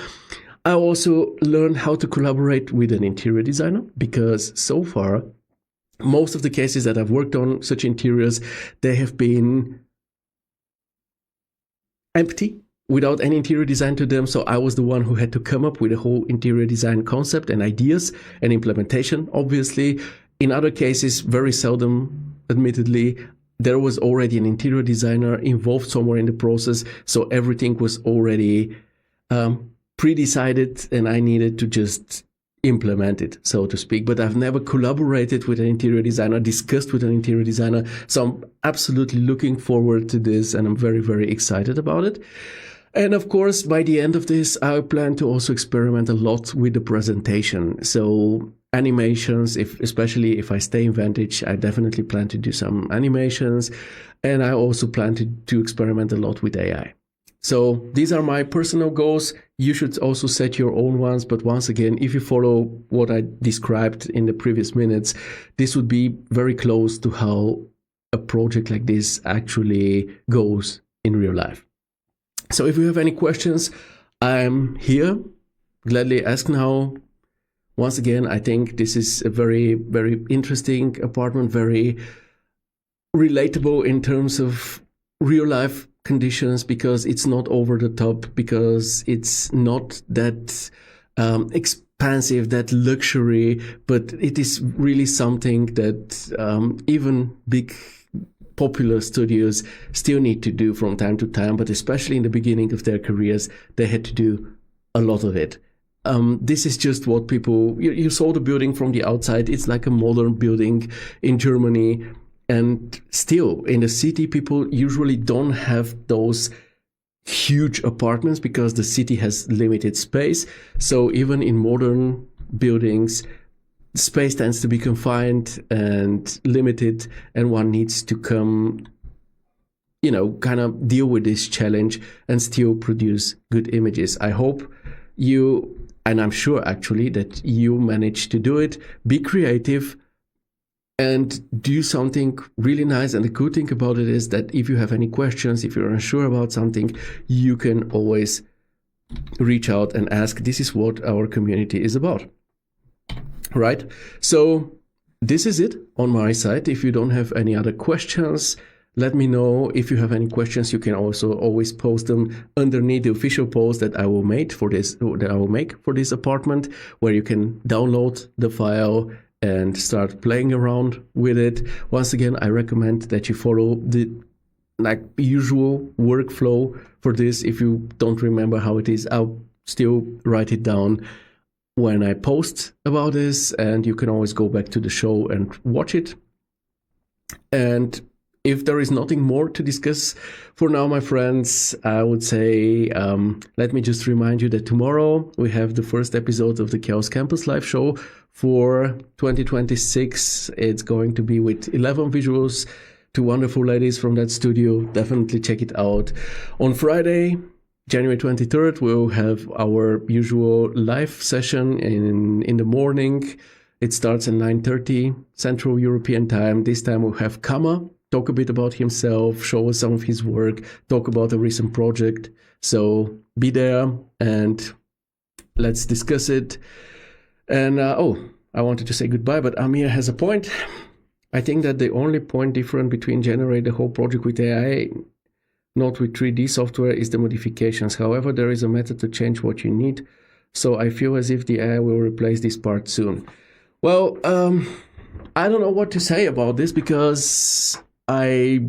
Speaker 1: I also learned how to collaborate with an interior designer, because so far, most of the cases that I've worked on such interiors, they have been empty, without any interior design to them. So I was the one who had to come up with a whole interior design concept and ideas and implementation, obviously. In other cases, very seldom, admittedly, there was already an interior designer involved somewhere in the process, so everything was already pre-decided, and I needed to just implement it, so to speak. But I've never collaborated with an interior designer, discussed with an interior designer, so I'm absolutely looking forward to this, and I'm very, very excited about it. And of course, by the end of this, I plan to also experiment a lot with the presentation. So animations, especially if I stay in Vantage, I definitely plan to do some animations. And I also plan to experiment a lot with AI. So these are my personal goals. You should also set your own ones. But once again, if you follow what I described in the previous minutes, this would be very close to how a project like this actually goes in real life. So if you have any questions, I'm here. Gladly ask now. Once again, I think this is a very, very interesting apartment, very relatable in terms of real life conditions, because it's not over the top, because it's not that expansive, that luxury, but it is really something that even big popular studios still need to do from time to time, but especially in the beginning of their careers, they had to do a lot of it. This is just what people, you saw the building from the outside. It's like a modern building in Germany. And still in the city, people usually don't have those huge apartments because the city has limited space. So even in modern buildings, space tends to be confined and limited, and one needs to come, kind of deal with this challenge and still produce good images. I hope you, and I'm sure actually that you manage to do it. Be creative and do something really nice. And the good thing about it is that if you have any questions, if you're unsure about something, you can always reach out and ask. This is what our community is about. Right, so this is it on my side. If you don't have any other questions, let me know. If you have any questions, you can also always post them underneath the official post that I will make for this apartment, where you can download the file and start playing around with it. Once again, I recommend that you follow the usual workflow for this. If you don't remember how it is, I'll still write it down when I post about this, and you can always go back to the show and watch it. And if there is nothing more to discuss for now, my friends, I would say, let me just remind you that tomorrow we have the first episode of the Chaos Campus live show for 2026. It's going to be with 11 visuals, 2 wonderful ladies from that studio. Definitely check it out. On Friday, January 23rd, we'll have our usual live session in the morning. It starts at 9:30 Central European time. This time we'll have Kama talk a bit about himself, show us some of his work, talk about a recent project. So be there and let's discuss it. And I wanted to say goodbye, but Amir has a point. I think that the only point different between generate the whole project with AI, not with 3D software, is the modifications. However, there is a method to change what you need. So I feel as if the AI will replace this part soon. Well, I don't know what to say about this, because if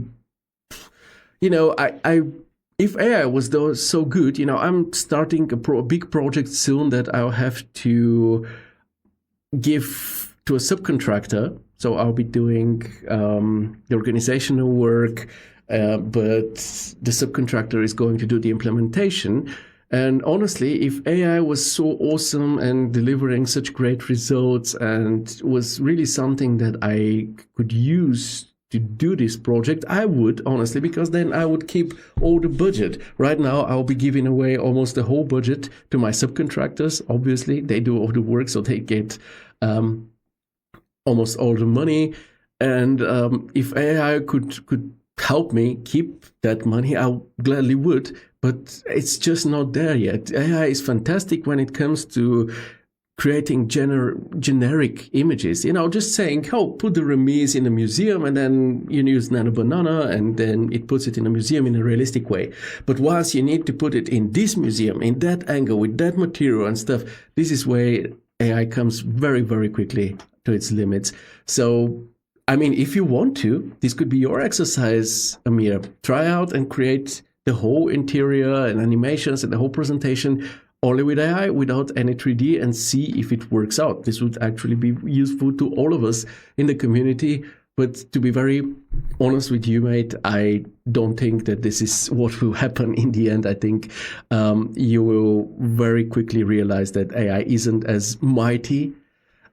Speaker 1: AI was so good, I'm starting a big project soon that I'll have to give to a subcontractor. So I'll be doing the organizational work, but the subcontractor is going to do the implementation. And honestly, if AI was so awesome and delivering such great results and was really something that I could use to do this project, I would, honestly, because then I would keep all the budget. Right now, I'll be giving away almost the whole budget to my subcontractors. Obviously, they do all the work, so they get almost all the money. And if AI could help me keep that money, I gladly would. But it's just not there yet. AI is fantastic when it comes to creating generic images. Just saying, put the remise in a museum, and then you use Nano Banana, and then it puts it in a museum in a realistic way. But once you need to put it in this museum, in that angle, with that material and stuff, this is where AI comes very, very quickly to its limits. So I mean, if you want to, this could be your exercise, Amir. Try out and create the whole interior and animations and the whole presentation only with AI, without any 3D, and see if it works out. This would actually be useful to all of us in the community. But to be very honest with you, mate, I don't think that this is what will happen in the end. I think you will very quickly realize that AI isn't as mighty.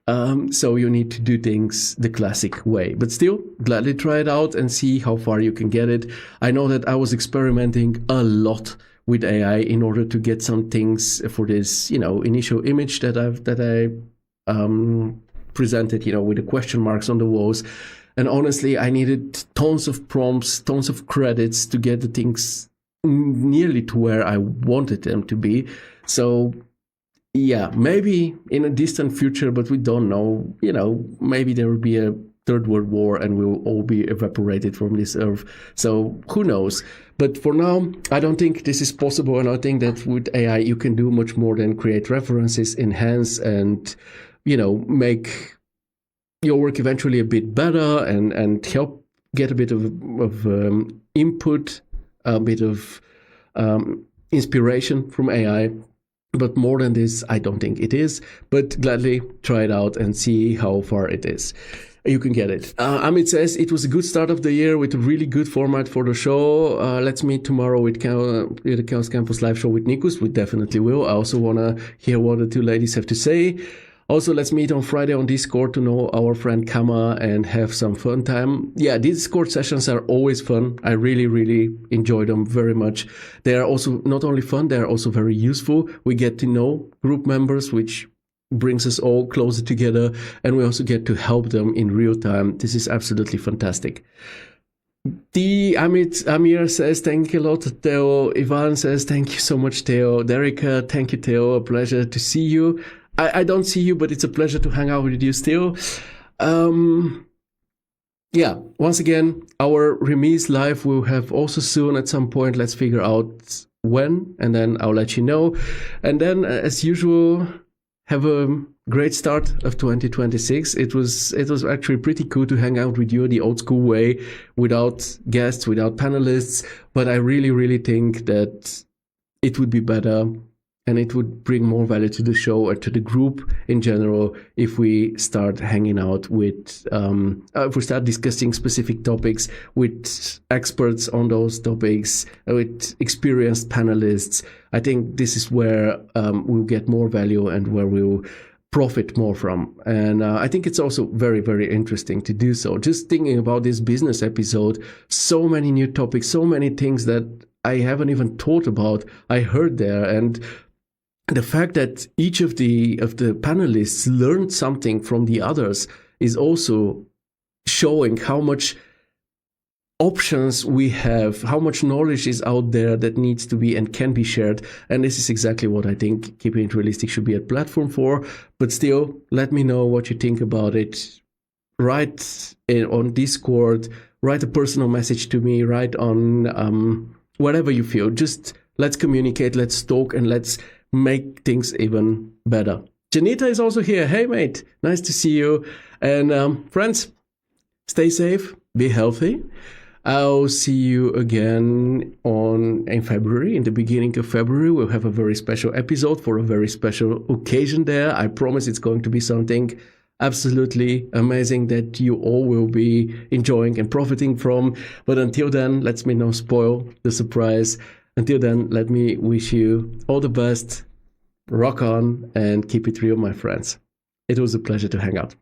Speaker 1: So you need to do things the classic way. But still, gladly try it out and see how far you can get it. I know that I was experimenting a lot with AI in order to get some things for this, initial image that I presented, with the question marks on the walls. And honestly, I needed tons of prompts, tons of credits to get the things nearly to where I wanted them to be. So yeah, maybe in a distant future, but we don't know, maybe there will be a third world war and we'll all be evaporated from this earth. So who knows? But for now, I don't think this is possible. And I think that with AI, you can do much more than create references, enhance, and, make your work eventually a bit better and help get a bit of input, a bit of inspiration from AI. But more than this, I don't think it is. But gladly try it out and see how far it is. You can get it. Amit says, it was a good start of the year with a really good format for the show. Let's meet tomorrow with the Chaos Campus live show with Nikus. We definitely will. I also want to hear what the two ladies have to say. Also, let's meet on Friday on Discord to know our friend Kama and have some fun time. Yeah, these Discord sessions are always fun. I really, really enjoy them very much. They are also not only fun, they are also very useful. We get to know group members, which brings us all closer together. And we also get to help them in real time. This is absolutely fantastic. Amir says, thank you a lot, Theo. Ivan says, thank you so much, Theo. Derek, thank you, Theo. A pleasure to see you. I don't see you, but it's a pleasure to hang out with you still. Yeah, once again, our Remise live will have also soon at some point. Let's figure out when, and then I'll let you know. And then, as usual, have a great start of 2026. It was actually pretty cool to hang out with you the old school way, without guests, without panelists. But I really, really think that it would be better and it would bring more value to the show and to the group in general if we start hanging out with, if we start discussing specific topics with experts on those topics, with experienced panelists. I think this is where we'll get more value and where we'll profit more from. And I think it's also very, very interesting to do so. Just thinking about this business episode, so many new topics, so many things that I haven't even thought about, I heard there. And the fact that each of the panelists learned something from the others is also showing how much options we have, how much knowledge is out there that needs to be and can be shared. And this is exactly what I think Keeping It Realistic should be a platform for. But still, let me know what you think about it. Write on Discord, write a personal message to me, write on whatever you feel. Just let's communicate, let's talk, and let's make things even better. Janita is also here. Hey, mate. Nice to see you. And friends, stay safe, be healthy. I'll see you again in February. In the beginning of February, we'll have a very special episode for a very special occasion there. I promise it's going to be something absolutely amazing that you all will be enjoying and profiting from. But until then, let me not spoil the surprise. Until then, let me wish you all the best. Rock on and keep it real, my friends. It was a pleasure to hang out.